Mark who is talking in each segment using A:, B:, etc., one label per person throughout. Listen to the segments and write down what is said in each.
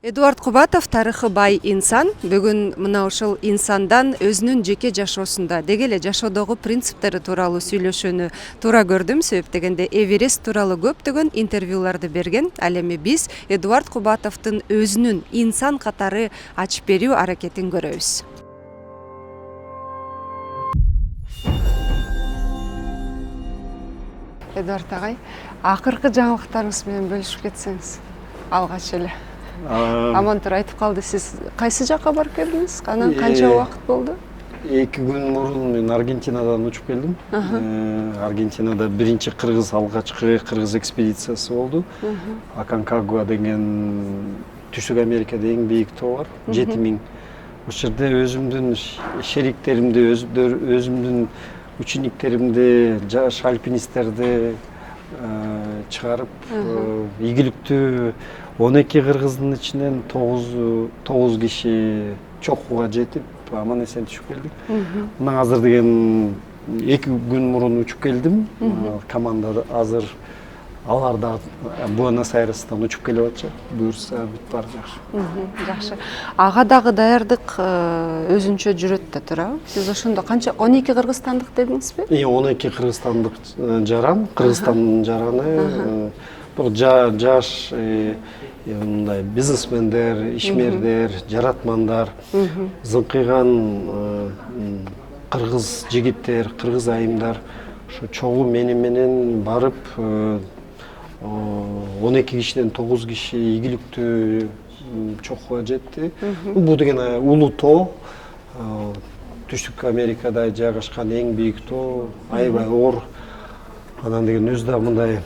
A: Эдуард Кубатов тарыхы бай инсан. Бүгүн мына ушул инсандан өзүнүн жеке жашоосунда деги эле жашоодогу принциптери тууралуу сүйлөшүүнү туура көрдүм. Себеп дегенде Эверест тууралуу көптөгөн интервьюларды берген. Ал эми биз Эдуард Кубатовдун өзүнүн инсан катары ачып берүү аракетин көрөбүз. Эдуард агай, акыркы жаңылыктарыңыз менен бөлүшүп кетсеңиз алгач эле. Амантур айтып калды, сиз кайсы жакка барып келдиңиз? Анан канча убакыт болду?
B: 2 күн мурун мен Аргентинадан учуп келдим. Аргентинада биринчи алгачкы кыргыз экспедициясы болду. Аконкагуа деген Түштүк Америкада эң бийик тоо бар, 7000. Ошол жерде өзүмдүн шериктеримди, өзүмдүн учениктеримди, жаш альпинисттерди чыгарып, ийгиликтүү 12 кыргыздын ичинен 9 киши чокуга жетип, аман эсен түшүп келдик. Мына азыр деген 2 күн мурун учуп келдим. Команда азыр алар да Буэнос-Айрестен учуп келип атышат. Буюрса бүт баары жакшы.
A: Жакшы. Ага дагы даярдык өзүнчө жүрөт да туурабы? Сиз ошондо канча 12 кыргызстандык дедиңизби?
B: 12 кыргызстандык жаран, Кыргызстандын жараны. Бул жаш мындай бизнесмендер, ишмерлер, жаратмандар, зыңкыйган кыргыз жигиттер, кыргыз айымдар ошо чогуу менен барып 12 кишиден 9 киши ийгиликтүү чокуга жетти. Бул деген улуу тоо, Түштүк Америкада жайгашкан эң бийик тоо, аябай оор. Анан деген өзү да мындай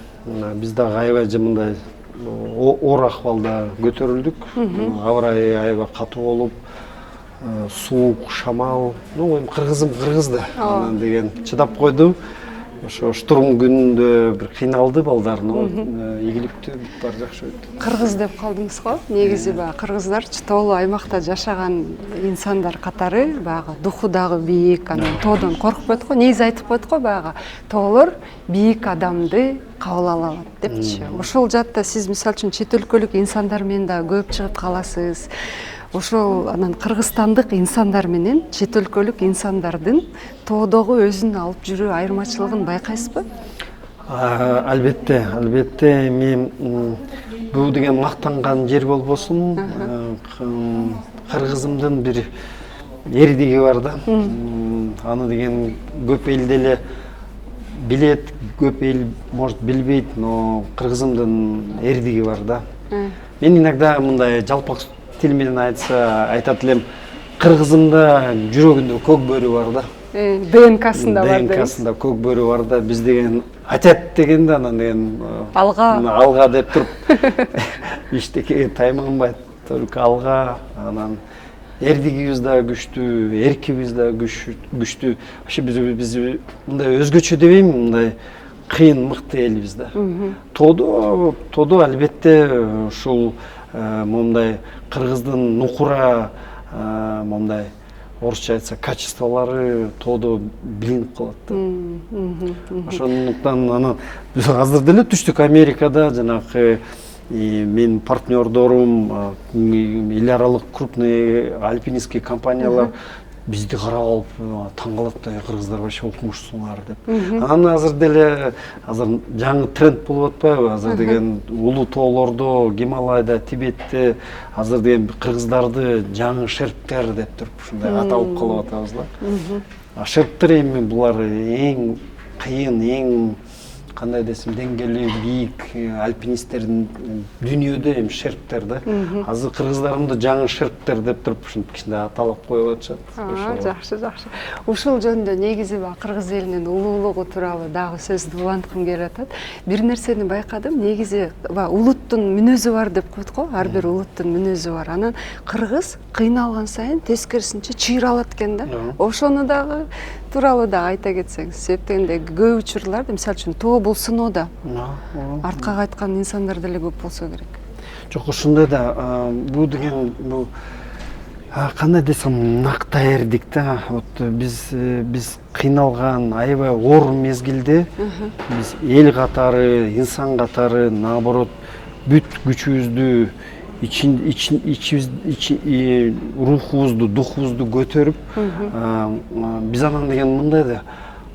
B: биз дагы аябай мындай оор акыбалда көтөрүлдүк. Аба ырайы аябай катуу болуп, суук, шамал. Эми кыргызым кыргыз да. Анан деген чыдап койду. Ошо штурм күнүндө бир кыйналды балдар, но ийгиликтүү баары жакшы өттү.
A: Кыргыз деп калдыңыз го? Негизи баягы кыргыздар тоолуу аймакта жашаган инсандар катары баягы духу дагы бийик, анан тоодон коркпойт го. Негизи айтып коет го баягы тоолор бийик адамды кабыл ала алат депчи. Ошол жаатта сиз мисалы үчүн чет өлкөлүк инсандар менен да көп чыгып каласыз. Ошол анан кыргызстандык инсандар менен чет өлкөлүк инсандардын тоодогу өзүн алып жүрүү айырмачылыгын байкайсызбы?
B: Албетте, эми бул деген мактанган жер болбосун. Кыргызымдын бир эрдиги бар да. Аны деген көп эл деле билет, көп эл может билбейт, но кыргызымдын эрдиги бар да. Мен иногда мындай жалпак тил менен айтат элем, кыргызымда жүрөгүндө көк бөрү бар да.
A: ДНКсында бар да.
B: ДНКсында көк бөрү бар да. Биз деген айтат дегенде анан деген алга деп туруп иштеке тайманбайт, только алга. Анан эрдигибиз да күчтүү, эркибиз да күчтүү. Вообще биз мындай өзгөчө дебейм, мындай кыйын мыкты элбиз да. Тоодо албетте ушул момундай кыргыздын нукура момундай орусча айтса качестволору тоодо билинип калат да. Ошондуктан анан биз азыр деле Түштүк Америкада жанагы менин партнердорум, эл аралык крупный альпинистский компаниялар бизди карап алып таң калат да, кыргыздар вообще окумушсуңар деп. Анан азыр деле жаңы тренд болуп атпайбы? Азыр деген улуу тоолордо, Гималайда, Тибетте азыр деген кыргыздарды жаңы шерптер деп туруп ушундай аталып калып атабыз да. Шерптер эми булар эң кыйын, эң кандай десем деңгээли бийик альпинисттердин дүйнөдө эми шерптер да. Азыр кыргыздарымды жаңы шерптер деп туруп ушинтип кичине аталып коюп атышат.
A: Жакшы. Ушул жөнүндө негизи кыргыз элинин улуулугу тууралуу дагы сөздү уланткым келип атат. Бир нерсени байкадым, негизи улуттун мүнөзү бар деп коет го, ар бир улуттун мүнөзү бар. Анан кыргыз кыйналган сайын тескерисинче чыйралат экен да. Ошону дагы тууралуу да айта кетсеңиз. Себеп дегенде көп учурларда мисалы үчүн тоо бул сыноодо артка кайткан инсандар деле көп болсо керек.
B: Жок, ошондой да. Бул деген кандай десем накта эрдик да. Вот биз кыйналган аябай оор мезгилде биз эл катары, инсан катары наоборот бүт күчүбүздү рухубузду, духубузду көтөрүп, биз анан деген мындай да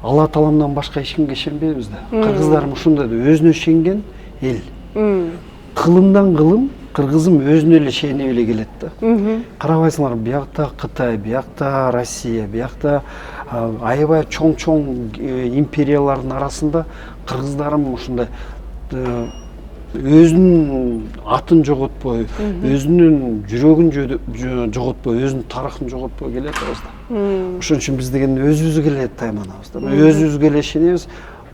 B: Алла Тааламдан башка эч кимге ишенбейбиз да. Кыргыздар ушундай да өзүнө ишенген эл. Кылымдан кылым кыргызым өзүнө эле ишенип эле келет да. Карабайсыңар, биякта Кытай, биякта Россия, биякта аябай чоң империялардын арасында кыргыздарым ушундай өзүнүн атын жоготпой, өзүнүн жүрөгүн жоготпой, өзүнүн тарыхын жоготпой келе атабыз да. Ошон үчүн биз деген өзүбүзгө эле тайманабыз да. Өзүбүзгө эле ишенебиз.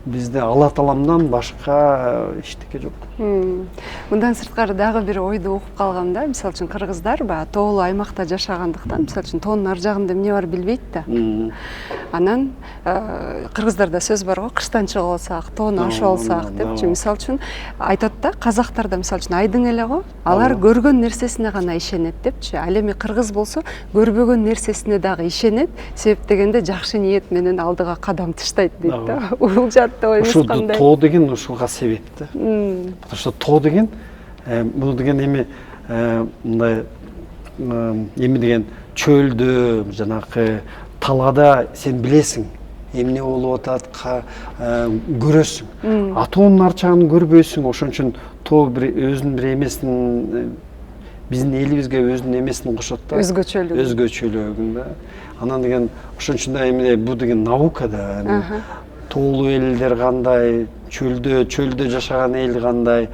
B: Бизде Алла Тааламдан башка эчтеке жок.
A: Мындан сырткары дагы бир ойду угуп калгам да. Мисалы үчүн кыргыздар баягы тоолуу аймакта жашагандыктан, мисалы үчүн тоонун ар жагында эмне бар билбейт да. Анан кыргыздарда сөз бар го, кыштан чыгып алсак, тоону ашып алсак депчи. Мисалы үчүн айтат да, казактарда мисалы үчүн айдың эле го, алар көргөн нерсесине гана ишенет депчи. Ал эми кыргыз болсо көрбөгөн нерсесине дагы ишенет. Себеп дегенде жакшы ниет менен алдыга кадам таштайт дейт да. Бул жатты ойуңуз кандай?
B: Ушу тоо деген ушуга себеп да. Потому что тоо деген бул деген эми мындай эми деген чөлдө, жанакы талада сен билесиң эмне болуп атат, көрөсүң. А тоонун арчагын көрбөйсүң. Ошон үчүн тоо өзүнүн бир эмесин, биздин элибизге өзүнүн эмесин кошот да. Өзгөчөлүгүн да. Анан деген ошон үчүн да эми бул деген наука да. Тоолуу элдер кандай, чөлдө жашаган эл кандай,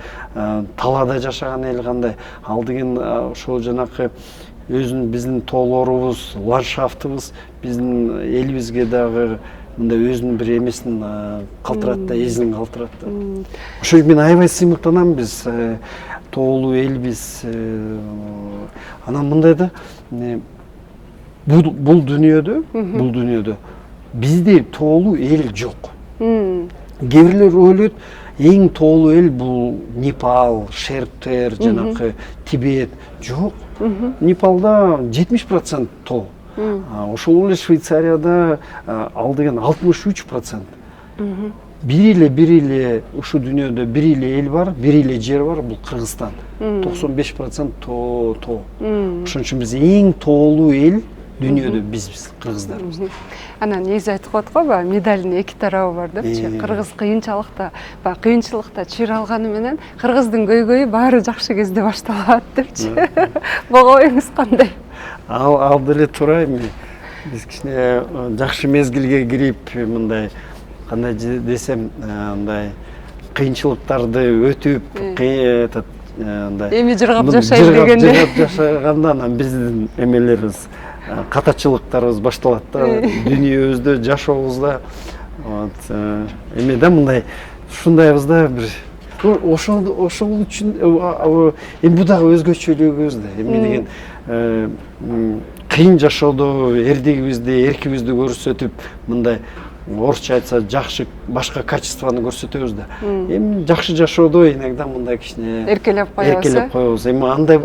B: талада жашаган эл кандай. Ал деген ошол жанакы өзүнүн биздин тоолорубуз, ландшафтыбыз биздин элибизге дагы мындай өзүнүн бир эмесин калтырат да, изин калтырат да. Ошо мен аябай сыймыктанам, биз тоолуу элбиз. Анан мындай да, бул дүйнөдө бизде тоолуу эл жок. Кээ бирлер ойлойт, эң тоолуу эл бул Непал, Шерптер, жанакы Тибет. Жок. Непалда 70% тоо. Ошол эле Швейцарияда ал деген 63%. Бир эле ушу дүйнөдө бир эле эл бар, бир эле жер бар, бул Кыргызстан. 95% тоо. Ошон үчүн биз эң тоолуу эл дүйнөдө биз кыргыздарбыз.
A: Анан негизи айтып коет го, баягы медалдын эки тарабы бар депчи. Кыргыз кыйынчылыкта, баягы кыйынчылыкта чир алганы менен кыргыздын көйгөйү баары жакшы кезде башталат депчи. Буга оюңуз кандай?
B: Ал деле туура эми. Биз кичине жакшы мезгилге кирип, мындай кандай десем, мындай кыйынчылыктарды өтүп,
A: эми жыргап жашайм дегенде.
B: Жыргап жашаганда анан биздин эмелерибиз, катачылыктарыбыз башталат да, дүйнөбүздө, жашообузда. Эми да мындай ушундайбыз да, бир ошол үчүн эми бул дагы өзгөчөлүгүбүз да. Эми деген кыйын жашоодо эрдигибизди, эркибизди көрсөтүп, мындай орусча айтса жакшы башка качествону көрсөтөбүз да. Эми жакшы жашоодо иногда мындай кичине
A: эркелеп коебуз.
B: Эми андай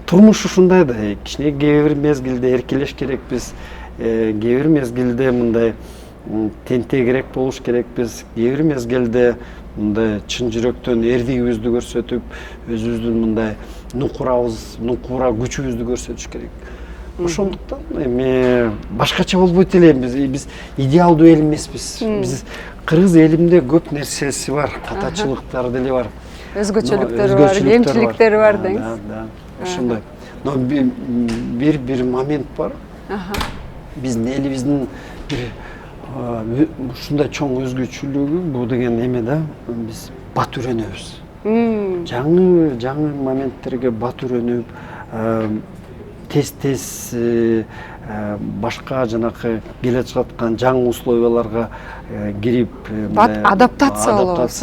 B: турмуш ушундай да. Кичине кээ бир мезгилде эркелеш керекпиз, кээ бир мезгилде мындай тентегирээк болуш керекпиз, кээ бир мезгилде мындай чын жүрөктөн эрдигибизди көрсөтүп, өзүбүздүн мындай нукура күчүбүздү көрсөтүш керек. Ошондуктан эми башкача болбойт эле, биз идеалдуу эл эмеспиз. Биз кыргыз элимде көп нерсеси бар, катачылыктары деле бар.
A: Өзгөчөлүктөрү бар, кемчиликтери бар деңиз.
B: Да, ошондой. Но бир момент бар. Биздин элибиздин бир ушундай чоң өзгөчөлүгү бул деген эме да, биз бат үйрөнөбүз. Жаңы моменттерге бат үйрөнүп, тез башка жанакы келе жаткан жаңы условияларга кирип,
A: адаптация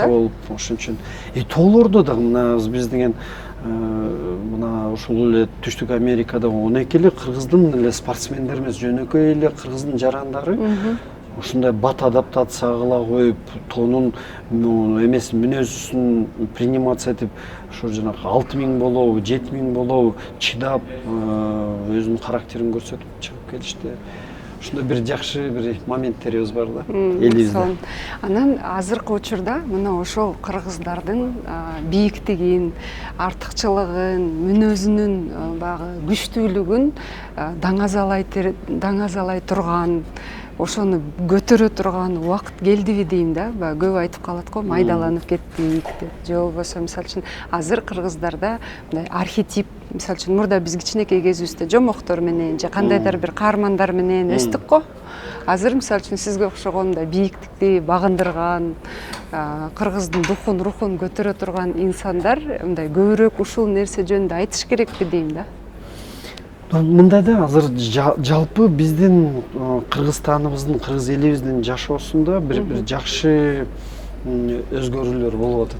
B: болуп, ошон үчүн тоолордо да мына биз деген мына ушул эле Түштүк Америкада 12 эле кыргыздын эле спортсмендерибиз, жөнөкөй эле кыргыздын жарандары ушундай бат адаптация кыла коюп, тоонун эмесин, мүнөзүн принимация этип, ошо жанагы 6000 болобу, 7000 болобу чыдап, өзүнүн характерин көрсөтүп чыгып келишти. ушундай бир жакшы бир моменттерибиз бар да элибизде.
A: Анан азыркы учурда мына ошол кыргыздардын бийиктигин, артыкчылыгын, мүнөзүнүн баягы күчтүүлүгүн даңазалай турган, ошону көтөрө турган убакыт келдиби дейм да. Баягы көп айтып калат го, майдаланып кеттик деп. Же болбосо мисалы үчүн азыр кыргыздарда мындай архетип, мисалы үчүн мурда биз кичинекей кезибизде жомоктор менен же кандайдыр бир каармандар менен өстүк го. Азыр мисалы үчүн сизге окшогон мындай бийиктикти багындырган, кыргыздын духун, рухун көтөрө турган инсандар мындай көбүрөөк ушул нерсе жөнүндө айтыш керекпи дейм да.
B: Мындай да, азыр жалпы биздин Кыргызстаныбыздын, кыргыз элибиздин жашоосунда бир жакшы өзгөрүүлөр болуп атат.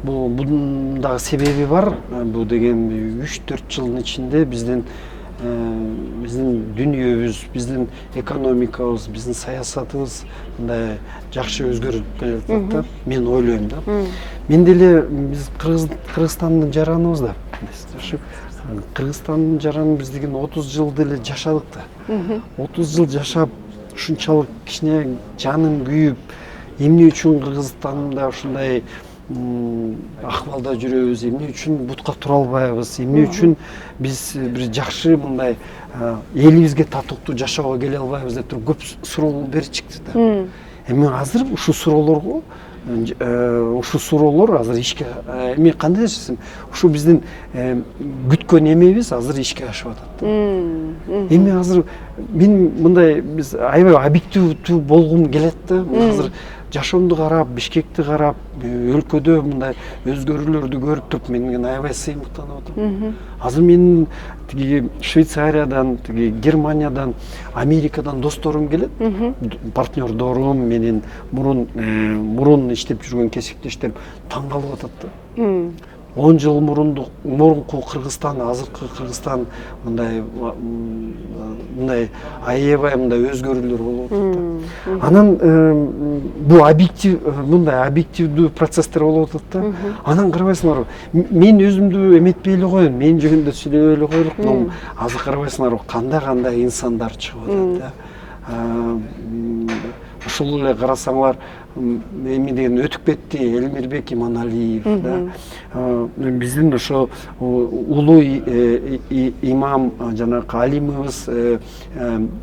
B: Bunun da sebebi var. Bu degen 3-4 yılın içinde bizden dünyabız, bizden ekonomikabız, bizden sayasatımız da жақсы өзгөрүп келатат да. Мен ойлойм да. Мен деле биз Кыргызстандын жараныбыз да. Кыргызстандын жараны биз деген 30 жыл деле жашадык да. 30 жыл жашап, ушунчалык кичине жаным күйүп, эмне үчүн Кыргызстанда ушундай акыбалда жүрөбүз, эмне үчүн бутка тура албайбыз, эмне үчүн биз бир жакшы мындай элибизге татыктуу жашоого келе албайбыз деп туруп көп суроолор бери чыкты да. Эми азыр ушул суроолорго ушул суроолор азыр ишке эми кандай десем, ушул биздин күткөн эмебиз азыр ишке ашып атат. Эми азыр мен мындай биз аябай объективдүү болгум келет да. Азыр жашоомду карап, Бишкекти карап, өлкөдө мындай өзгөрүүлөрдү көрүп туруп мен аябай сыймыктанып атам. Азыр менин тиги Швейцариядан, тиги Германиядан, Америкадан досторум келет. Партнердорум менен мурун иштеп жүргөн кесиптештерим таң калып атат да. 10 жыл мурунку Кыргызстан, азыркы Кыргызстан мындай аябай мындай өзгөрүүлөр болуп атат да. Анан бул мындай объективдүү процесстер болуп атат да. Анан карабайсыңарбы, мен өзүмдү эметпей эле коеюн, мен жөнүндө сүйлөбөй эле коелук, но азыр карабайсыңарбы, кандай инсандар чыгып атат да. Ошол эле карасаңар, эми деген өтүп кетти Элмирбек Иманалиев да. Биздин ошо улуу имам жанагы алимыбыз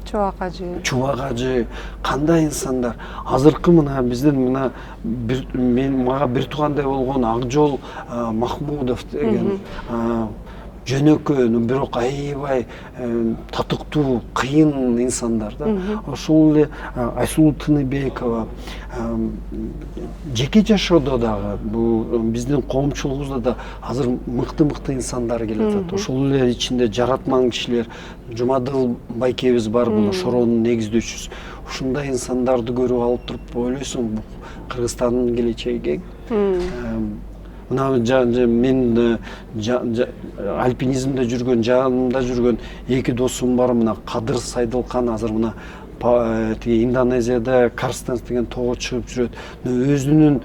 B: Чубак ажы кандай инсандар. Азыркы мына биздин мага бир туугандай болгон Акжол Махмудов деген жөнөкөй, бирок аябай татыктуу, кыйын инсандар да. Ошол эле Айсулуу Тыныбекова жеке жашоодо дагы бул биздин коомчулугубузда да азыр мыкты инсандар келе атат. Ошол эле ичинде жаратман кишилер, Жумадыл байкебиз бар, бул шоронун негиздөөчүсү. Ушундай инсандарды көрүп алып туруп ойлойсуң, Кыргызстандын келечеги мен альпинизмде жүргөн, жанымда жүргөн эки досум бар. Мына Кадыр Сайдылкан азыр мына Индонезияда Карстенс деген тоого чыгып жүрөт. Өзүнүн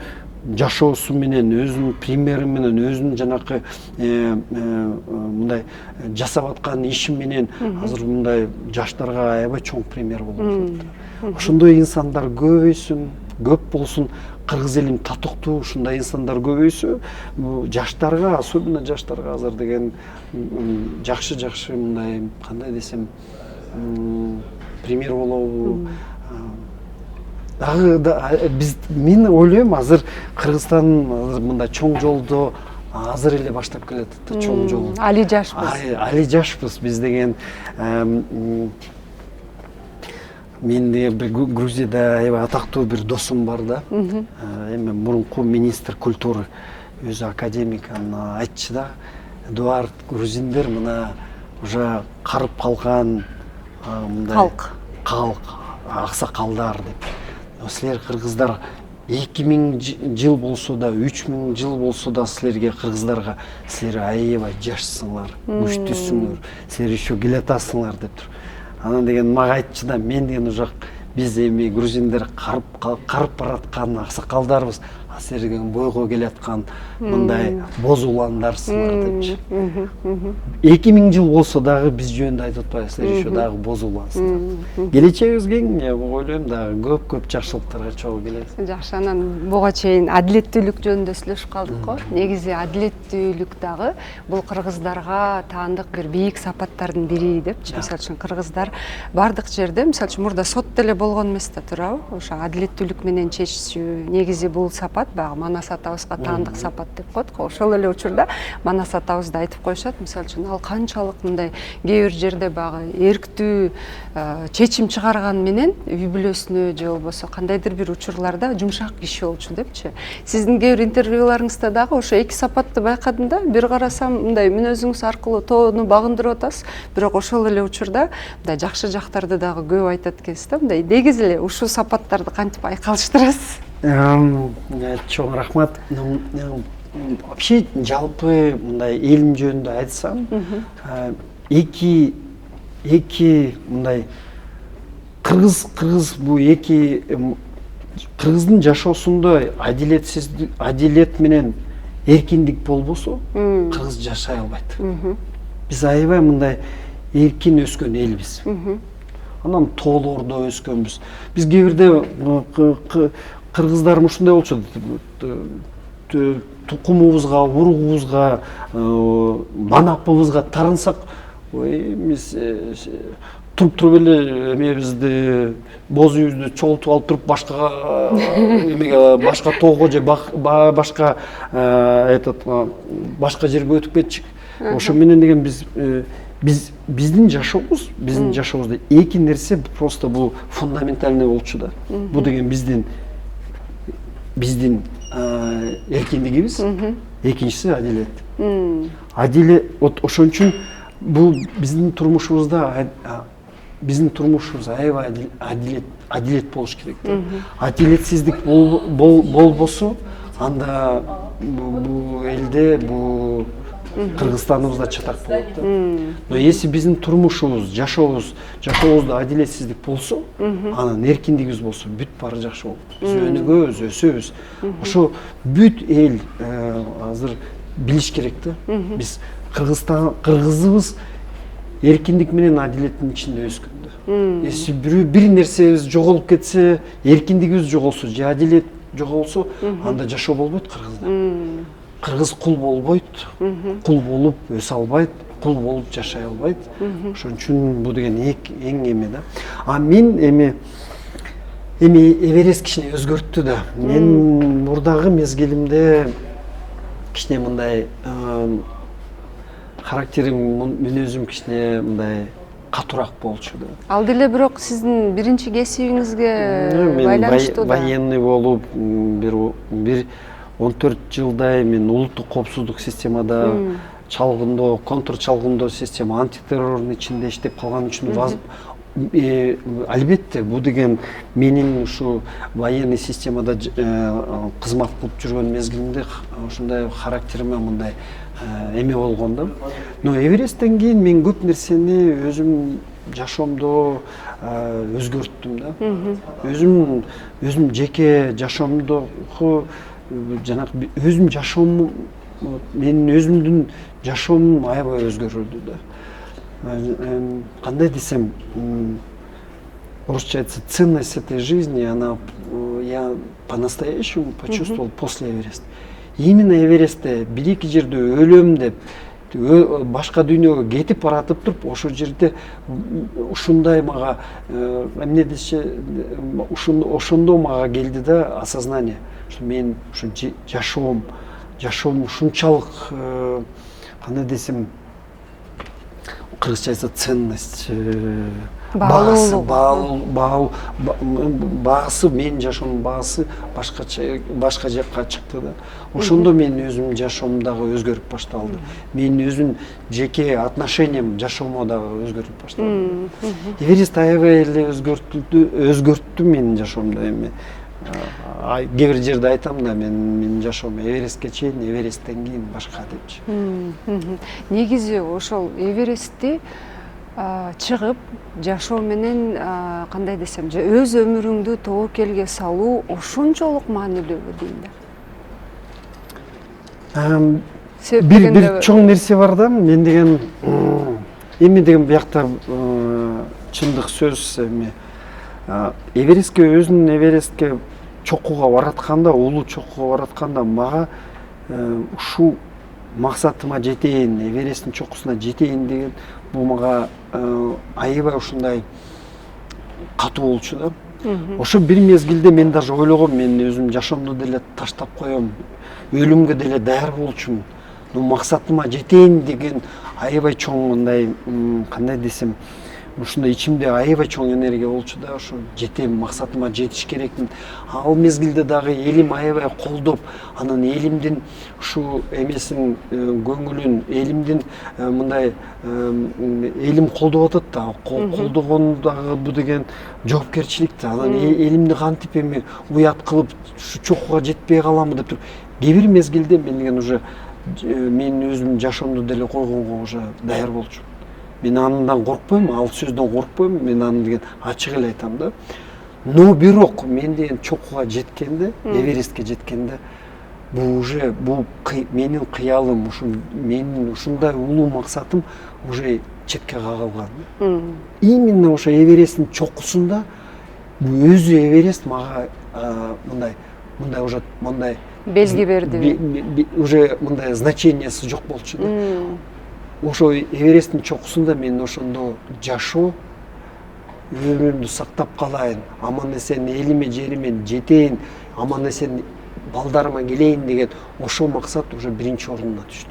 B: жашоосу менен, өзүнүн примери менен, өзүнүн жанакы мындай жасап аткан иши менен азыр мындай жаштарга аябай чоң пример болуп атат. Ошондой инсандар көп болсун, кыргыз элим татыктуу ушундай инсандар көбөйсө, жаштарга, особенно жаштарга азыр деген жакшы мындай кандай десем пример болобу. Дагы мен ойлойм, азыр Кыргызстан мындай чоң жолдо азыр эле баштап келатат да, чоң жол. Али жашпыз биз деген. Мен бир Грузияда аябай атактуу бир досум бар да. Эми мурунку министр культуры, өзү академик, айтчы да, Эдуард, грузиндер мына уже карып калган мындай калк, аксакалдар деп. Силер кыргыздар 2000 жыл болсо да, 3000 жыл болсо да силерге, кыргыздарга, силер аябай жашсыңар, күчтүүсүңөр, силер еще келатасыңар деп тур. Анан деген мага айтчы да, мен деген уже биз эми грузиндер карып бараткан аксакалдарбыз, асерген бойго келаткан мындай боз уландарсыңар депчи. 2000 жыл болсо дагы биз жөнүндө айтып атпайбыздар, еще дагы боз улансыздар. Келечегибиз кең, ойлойм дагы көп жакшылыктарга чогуу келебиз.
A: Жакшы, анан буга чейин адилеттүүлүк жөнүндө сүйлөшүп калдык го. Негизи адилеттүүлүк дагы бул кыргыздарга таандык бир бийик сапаттардын бири депчи. Мисалы үчүн кыргыздар бардык жерде, мисалы үчүн мурда сот деле болгон эмес да, туурабы? Ошо адилеттүүлүк менен чечүү, негизи бул сапат баягы Манас атабызга таандык сапат деп коет го. Ошол эле учурда Манас атабыз да айтып коюшат, мисалы үчүн ал канчалык мындай кээ бир жерде баягы эрктүү чечим чыгарган менен үй бүлөсүнө же болбосо кандайдыр бир учурларда жумшак киши болчу депчи. Сиздин кээ бир интервьюларыңызда дагы ошо эки сапатты байкадым да. Бир карасам мындай мүнөзүңүз аркылуу тоону багындырып атасыз, бирок ошол эле учурда мындай жакшы жактарды дагы көп айтат экенсиз да. Мындай негизи эле ушул сапаттарды кантип айкалыштырасыз?
B: Чоң рахмат. Вообще жалпы мындай элим жөнүндө айтсам, эки мындай кыргыз бул эки кыргыздын жашоосунда адилет менен эркиндик болбосо кыргыз жашай албайт. Биз аябай мындай эркин өскөн элбиз. Анан тоолордо өскөнбүз. Биз кээ бирде кыргыздар ушундай болчу, тукумубузга, уругубузга, манапыбызга тарынсак, биз туруп эле эмебизди, боз үйүбүздү чогултуп алып туруп башка тоого же башка башка жерге өтүп кетчүк. Ошо менен деген биздин жашообузда эки нерсе просто бул фундаментальный болчу да. Бул деген биздин эркиндигибиз, экинчиси адилет. Вот ошон үчүн бул биздин турмушубузда аябай адилет болуш керек да. Адилетсиздик болбосо, анда бул элде, бул Кыргызстаныбызда чатак болот да. Но если биздин турмушубуз, жашообузда адилетсиздик болсо, анан эркиндигибиз болсо, бүт баары жакшы болот. Биз өнүгөбүз, өсөбүз. Ошо бүт эл азыр билиш керек да. Биз кыргызыбыз эркиндик менен адилеттин ичинде өскөн да. Если бир нерсебиз жоголуп кетсе, эркиндигибиз жоголсо, же адилет жоголсо, анда жашоо болбойт кыргызда. Кыргыз кул болбойт, кул болуп өсө албайт, кул болуп жашай албайт. Ошон үчүн бул деген эң эме да. Мен эми Эверест кичине өзгөрттү да. Мен мурдагы мезгилимде кичине мындай характерим, мүнөзүм кичине мындай катуураак болчу да.
A: Ал деле бирок сиздин биринчи кесибиңизге байланыштуу да.
B: Военный болуп бир 14 жылдай мен улуттук коопсуздук системада чалгындоо, контр чалгындоо система, антитеррордун ичинде иштеп калган үчүн албетте бул деген менин ушу военный системада кызмат кылып жүргөн мезгилимде ушундай характериме мындай эме болгон да. Но Эвересттен кийин мен көп нерсени өзүм жашоомдо өзгөрттүм да. Өзүм жеке жашоомдогу жанагы өзүм жашоом, менин өзүмдүн жашоом аябай өзгөрдү да. Кандай десем, орусча айтса, ценность этой жизни, я по-настоящему почувствовал после Эвереста. Именно Эверестте бир-эки жерде өлөм деп, башка дүйнөгө кетип баратып туруп, ошол жерде ушундай мага эмне десе, ошондо мага келди да осознание, что мен ушу жашоом ушунчалык, кандай десем, кыргызча айтса ценность, баасы, менин жашоомдун баасы башка жакка чыкты да. Ошондо мен өзүм жашоом дагы өзгөрүп башталды. Менин өзүм жеке отношениям жашоомо дагы өзгөрүп башталды. Эверест аябай эле өзгөрттү менин жашоомду. Эми кээ бир жерде айтам да, менин жашоом Эверестке чейин, Эвересттен кийин башка депчи.
A: Негизи ошол Эверестти чыгып жашоо менен кандай десем, өз өмүрүңдү тобокелге салуу ошончолук маанилүүбү дейм да.
B: бир чоң нерсе бар да, мен деген эми деген биякта чындык сөз эми Эверестке өзүнүн Эверестке чокууга баратканда, улуу чокууга баратканда мага ушул максатыма жетейин, Эвересттин чокусуна жетейин деген бул мага аябай ушундай катуу болчу да. Ошо бир мезгилде мен даже ойлогом, мен өзүм жашоомду деле таштап коем, өлүмгө деле даяр болчумун. Но максатыма жетейин деген аябай чоң мындай, кандай десем, ушундай ичимде аябай чоң энергия болчу да, ошо жетем, максатыма жетиш керекмин. Ал мезгилде дагы элим аябай колдоп, анан элимдин ушу эмесин, көңүлүн, элимдин мындай элим колдоп атат да, колдогон дагы бу деген жоопкерчилик да. Анан элимди кантип эми уят кылып ушу чокууга жетпей каламы деп туруп, кээ бир мезгилде мен деген уже мен өзүм жашоомду деле койгонго уже даяр болчумун. Мен андан коркпойм, ал сөздөн коркпойм, мен аны деген ачык эле айтам да. Но бирок мен деген чокууга жеткенде, Эверестке жеткенде, бул уже менин кыялым, ушу менин ушундай улуу максатым уже четке кагылган. Именно ошо Эвересттин чокусунда өзү Эверест мага мындай уже мындай
A: белги берди.
B: Уже мындай значениясы жок болчу да. Ошо Эвересттин чокусунда мен ошондо жашоо, өмүрүмдү сактап калайын, аман эсен элиме жериме жетейин, аман эсен балдарыма келейин деген ошол максат уже биринчи орунга түштү.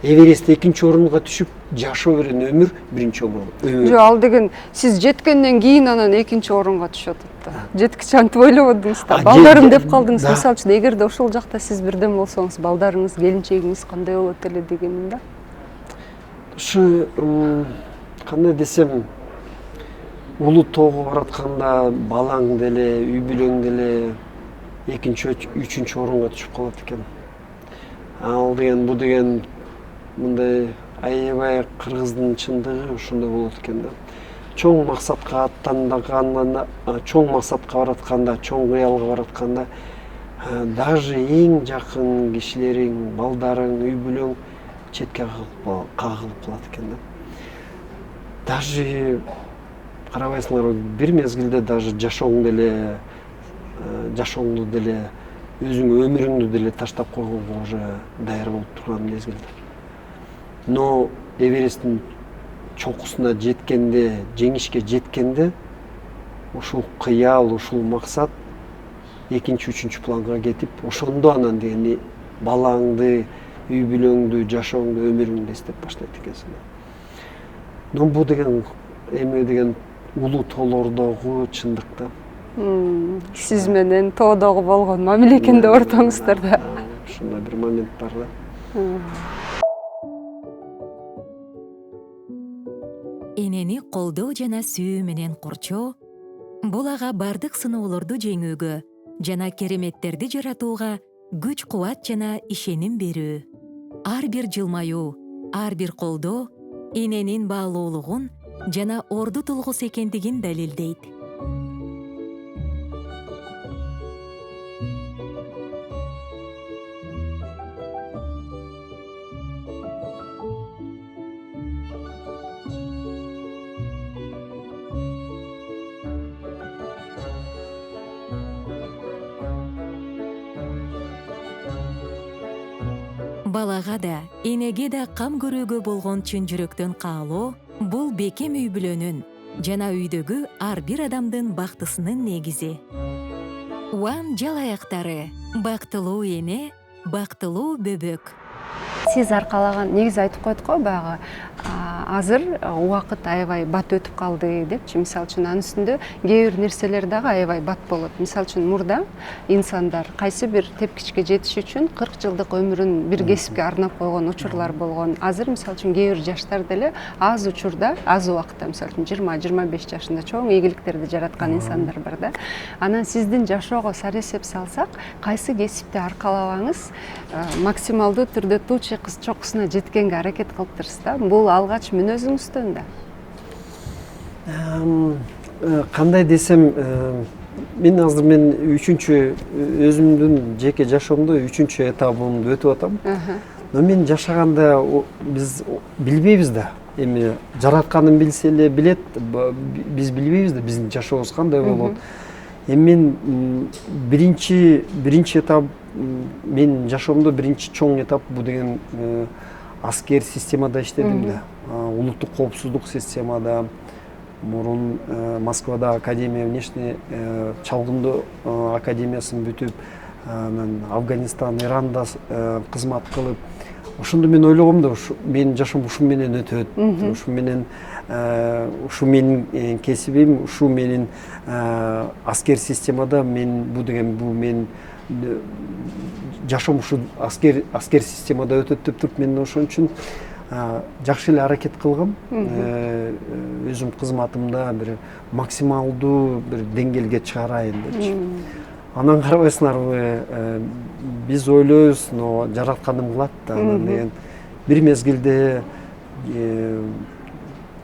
B: Эверест экинчи орунга түшүп, жашоо берен өмүр биринчи орун.
A: Жок, ал деген сиз жеткенден кийин анан экинчи орунга түшүп атат да. Жеткиче антип ойлободуңуз да. Балдарым деп калдыңыз. Мисалы үчүн, эгерде ошол жакта сиз бирден болсоңуз, балдарыңыз, келинчегиңиз кандай болот эле дегеним да.
B: Ушу кандай десем, улуу тоого баратканда балаң деле, үй бүлөң деле экинчи, үчүнчү орунга түшүп калат экен. Ал деген, бу деген мындай аябай кыргыздын чындыгы ушундай болот экен да. Чоң максатка аттанганда, чоң максатка баратканда, чоң кыялга баратканда, даже эң жакын кишилериң, балдарың, үй бүлөң четке кагылып калат экен да. Даже карабайсыңарбы, бир мезгилде даже жашооңду деле, өзүң өмүрүңдү деле таштап койгонго уже даяр болуп турган мезгилде. Но Эвересттин чокусуна жеткенде, жеңишке жеткенде, ушул кыял, ушул максат экинчи, үчүнчү планга кетип, ошондо анан деген балаңды, үй бүлөңдү, жашооңду, өмүрүңдү эстеп баштайт экенсиң. Но бу деген эми деген улуу тоолордогу чындыкта.
A: Сиз менен тоодогу болгон мамилекенде ортоңуздар да.
B: Ушундай бир момент бар да.
C: Энени колдоо жана сүйүү менен курчоо бул ага бардык сыноолорду жеңүүгө жана кереметтерди жаратууга күч кубат жана ишеним берүү. Ар бир жылмаюу, ар бир колдоо эненин баалуулугун жана орду тулгус экендигин далилдейт. Балага да, энеге да кам көрүүгө болгон чын жүрөктөн каалоо бул бекем үй бүлөнүн жана үйдөгү ар бир адамдын бактысынын негизи. Уан жал аяктары, бактылуу эне, бактылуу бөбөк.
A: Сиз аркалаган, негизи айтып койдук го баягы, азыр убакыт аябай бат өтүп калды депчи. Мисалы үчүн анын үстүндө кээ бир нерселер дагы аябай бат болот. Мисалы үчүн мурда инсандар кайсы бир тепкичке жетиш үчүн 40 жылдык өмүрүн бир кесипке арнап койгон учурлар болгон. Азыр мисалы үчүн кээ бир жаштар деле аз учурда, аз убакытта, мисалы үчүн 20-25 жашында чоң ийгиликтерди жараткан инсандар бар да. Анан сиздин жашоого сар эсеп салсак, кайсы кесипти аркалабаңыз максималдуу түрдө туу чокусуна жеткенге аракет кылыптырсыз да. Бул алгач мүнөзүңүздөн да.
B: Кандай десем, мен азыр мен өзүмдүн жеке жашоомдо 3-этабымды өтүп атам. Но мен жашаганда биз билбейбиз да. Эми жаратканын билсе эле билет, биз билбейбиз да биздин жашообуз кандай болот. Эми мен биринчи этап мен жашоомдо биринчи чоң этап бул деген аскер системада иштедим да. Улуттук коопсуздук системада мурун Москвада Академия внешне чалгындоо академиясын бүтүп, анан Афганистан, Иранда кызмат кылып, ошондо мен ойлогом да, менин жашоом ушу менен өтөт. Ушу менин кесибим, ушу менин аскер системада бул мен жашоом ушу аскер системада өтөт деп туруп, мен ошон үчүн жакшы эле аракет кылгам. Өзүм кызматымда бир максималдуу бир деңгээлге чыгарайын депчи. Анан карабайсыңарбы, биз ойлойбуз, но жаратканым кылат да. Анан деген бир мезгилде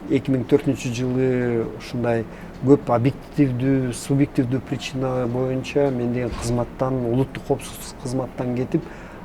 B: 2004-жылы ушундай көп объективдүү, субъективдүү причина боюнча мен деген кызматтан, улуттук коопсуздук кызматтан кетип,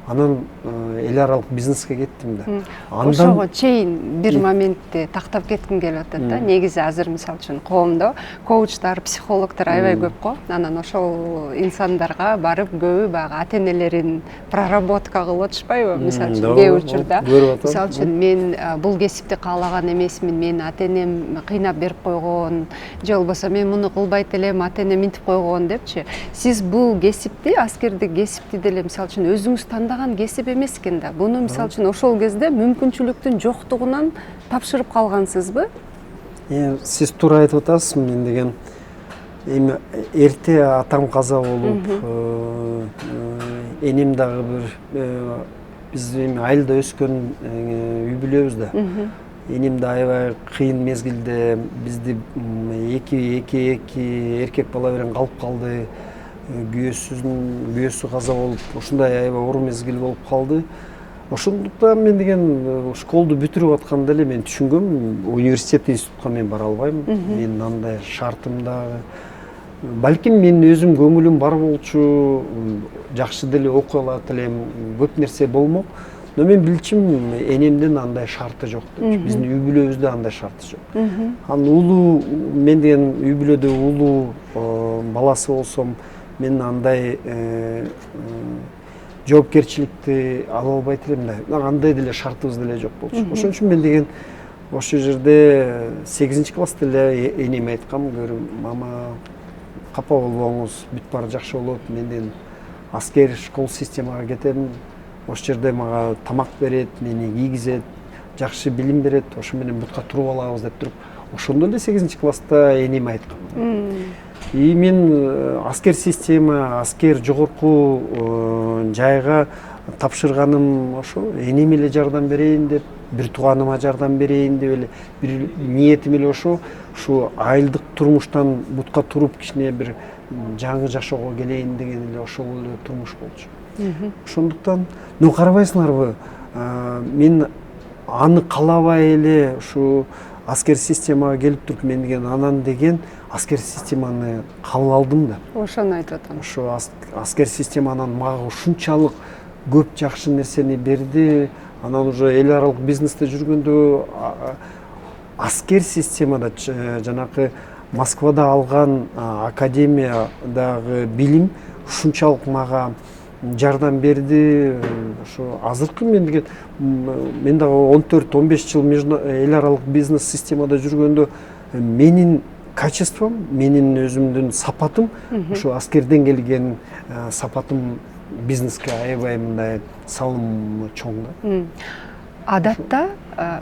B: анан эл аралык бизнеске кеттим да.
A: Ошого чейин бир моментте тактап кетким келип атат да. Негизи азыр мисалы үчүн коомдо коучтар, психологдор аябай көп го. Анан ошол инсандарга барып көбү баягы ата-энелерин проработка кылып атышпайбы? Мисалы үчүн кээ учурда. Мисалы үчүн мен бул кесипти каалаган эмесмин, мени ата-энем кыйнап берип койгон, же болбосо мен муну кылбайт элем, ата-энем минтип койгон депчи. Сиз бул кесипти, аскердик кесипти деле мисалы үчүн өзүңүз тандаган кесип эмес экен да. Буну мисалы үчүн ошол кезде мүмкүнчүлүктүн жоктугунан тапшырып калгансызбы?
B: Сиз туура айтып атасыз. Мен деген эми эрте атам каза болуп, энем дагы бир биз эми айылда өскөн үй бүлөбүз да. Энем да аябай кыйын мезгилде бизди эки эркек бала менен калып калды. Күйөөсү каза болуп, ушундай аябай оор мезгил болуп калды. Ошондуктан мен деген школду бүтүрүп атканда эле мен түшүнгөм, университет, институтка мен бара албайм. Менин андай шартым дагы. Балким мен өзүм көңүлүм бар болчу, жакшы деле окуй алат элем, көп нерсе болмок. Но мен билчим, энемдин андай шарты жок деп. Биздин үй бүлөбүздө андай шарты жок. Анан мен деген үй бүлөдө улуу баласы болсом, мен андай жоопкерчиликти ала албайт элем да. Андай деле шартыбыз деле жок болчу. Ошон үчүн мен деген ошол жерде 8-класста эле энеме айткам, мама, капа болбоңуз, бүт баары жакшы болот. Мен деген аскер школ системага кетем. Ошол жерде мага тамак берет, мени кийгизет, жакшы билим берет. Ошо менен бутка туруп алабыз деп туруп, ошондо эле 8-класста энеме айткам. И мен аскер система, аскер жогорку жайга тапшырганым ошо, энеме эле жардам берейин деп, бир тууганыма жардам берейин деп эле, бир ниетим эле ошо. Ушу айылдык турмуштан бутка туруп кичине бир жаңы жашоого келейин деген эле ошол эле турмуш болчу. Ошондуктан, карабайсыңарбы, мен аны каалабай эле ушу аскер системага келип туруп, мен деген анан деген аскер системаны кабыл алдым да.
A: Ошону айтып атам.
B: Ошо аскер системанан мага ушунчалык көп жакшы нерсени берди. Анан уже эл аралык бизнесте жүргөндө аскер системада жанакы Москвада алган академиядагы билим ушунчалык мага жардам берди. Ошо азыркы мен деген мен дагы 14-15 жыл эл аралык бизнес системада жүргөндө менин качеством, менин өзүмдүн сапатым, ошо аскерден келген сапатым бизнеске аябай мындай салымы чоң да.
A: Адатта,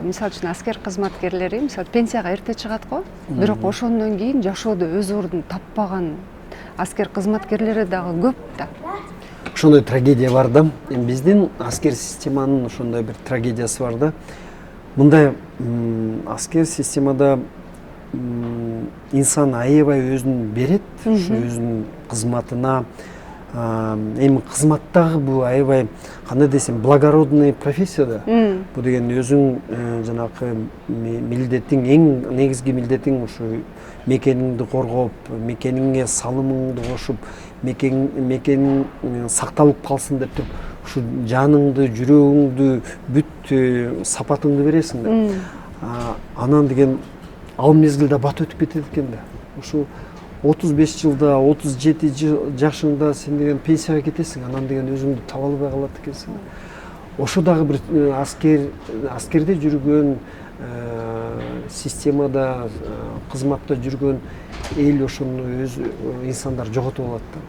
A: мисалы үчүн аскер кызматкерлери, мисалы пенсияга эрте чыгат го, бирок ошондон кийин жашоодо өз ордун таппаган аскер кызматкерлери дагы көп да.
B: Ошондой трагедия бар да. Биздин аскер системанын ошондой бир трагедиясы бар да. Мындай аскер системада инсан аябай өзүн берет, өзүнүн кызматына, эми кызматтагы бул аябай кандай десем благородный профессия да. Бул деген өзүң жанакы милдетиң, эң негизги милдетиң ушу мекениңди коргоп, мекениңе салымыңды кошуп, мекениң сакталып калсын деп туруп, ушу жаныңды, жүрөгүңдү, бүт сапатыңды бересиң да. Анан деген ал мезгилде бат өтүп кетет экен да. Ушу 35 жылда, 37 жашыңда сен деген пенсияга кетесиң, анан деген өзүңдү таба албай калат экенсиң. Ошо дагы бир аскерде жүргөн, системада, кызматта жүргөн эл ошону өз инсандар жоготуп алат да.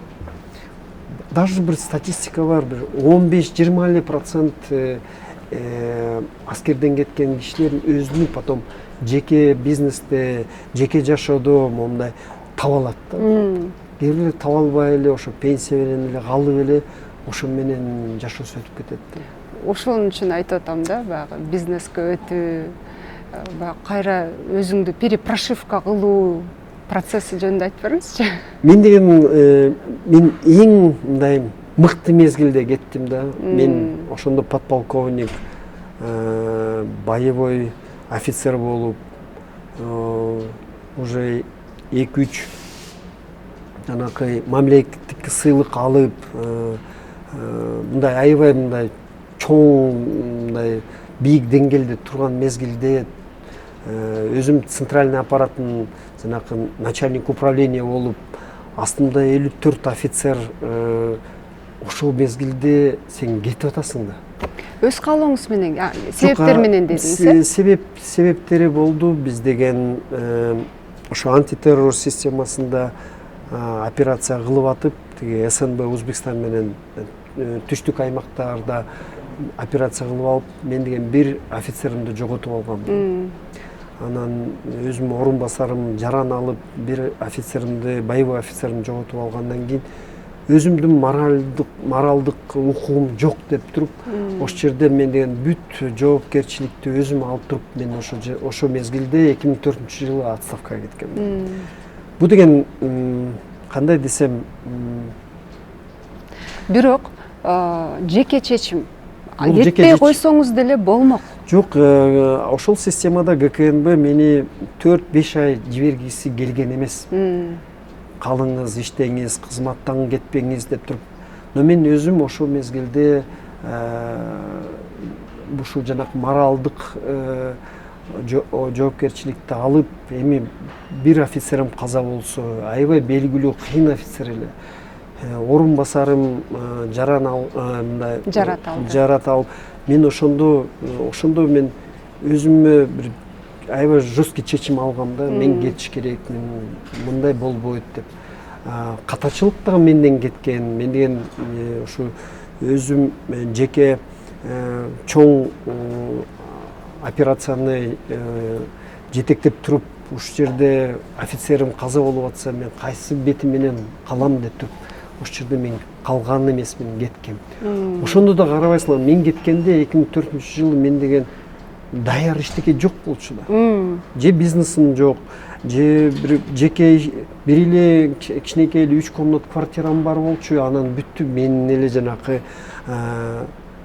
B: Даже бір статистика бар, бір 15-20% аскерден кеткен кишилердин өзүнүн потом жеке бизнесте, жеке жашоодо мондай таба алат да. Кээ бирөө таба албай эле ошо пенсия менен эле калып эле ошо менен жашоосу өтүп кетет да.
A: Ошон үчүн айтып атам да, баягы бизнеске өтүү, баягы кайра өзүңдү перепрошивка кылуу процесси жөнүндө айтып бериңизчи.
B: Мен деген мен эң мындай мыкты мезгилде кеттим да. Мен ошондо подполковник, боевой офицер болуп, уже 2-3 жанакы мамлекеттик сыйлык алып, мындай аябай мындай чоң, мындай бийик деңгээлде турган мезгилде өзүм центральный аппараттын жанакы начальник управления болуп, астымда 54 офицер, ошол мезгилде сен кетип атасың да.
A: Өз каалооңуз менен, себептер менен дедиңиз,
B: себептери болду. Биз деген ошо антитеррор системасында операция кылып атып, тиги СНБ Өзбекстан менен түштүк аймактарда операция кылып алып, мен деген бир офицеримди жоготуп алгам. Анан өзүм орун басарым жаран алып, бир офицеримди, боевой офицеримди жоготуп алгандан кийин өзүмдүн моралдык укугум жок деп туруп, ошол жерде мен деген бүт жоопкерчиликти өзүм алып туруп, мен ошо мезгилде 2004-жылы отставкага кеткем. Бул деген кандай десем,
A: бирок жеке чечим. Кетпей койсоңуз деле болмок.
B: Жок, ошол системада ГКНБ мени 4-5 ай жибергиси келген эмес. Калыңыз, иштеңиз, кызматтан кетпеңиз деп туруп. Но мен өзүм ошол мезгилде ушул жанакы моралдык жоопкерчиликти алып, эми бир офицерим каза болсо, аябай белгилүү кыйын офицер эле. Орун басарым жарат алып, мен ошондо мен өзүмө бир аябай жесткий чечим алгам да, мен кетиш керек, мындай болбойт деп. Катачылык дагы менден кеткен, мен деген ушу өзүм жеке чоң операцияны жетектеп туруп, ушул жерде офицерим каза болуп атса, мен кайсы бети менен калам деп туруп, ошол жерде мен калган эмесмин, кеткем. Ошондо да карабайсыңар, мен кеткенде 2004-жылы мен деген даяр эчтеке жок болчу да. Же бизнесим жок, же жеке бир эле кичинекей 3 комнат квартирам бар болчу, анан бүттү мен эле жанакы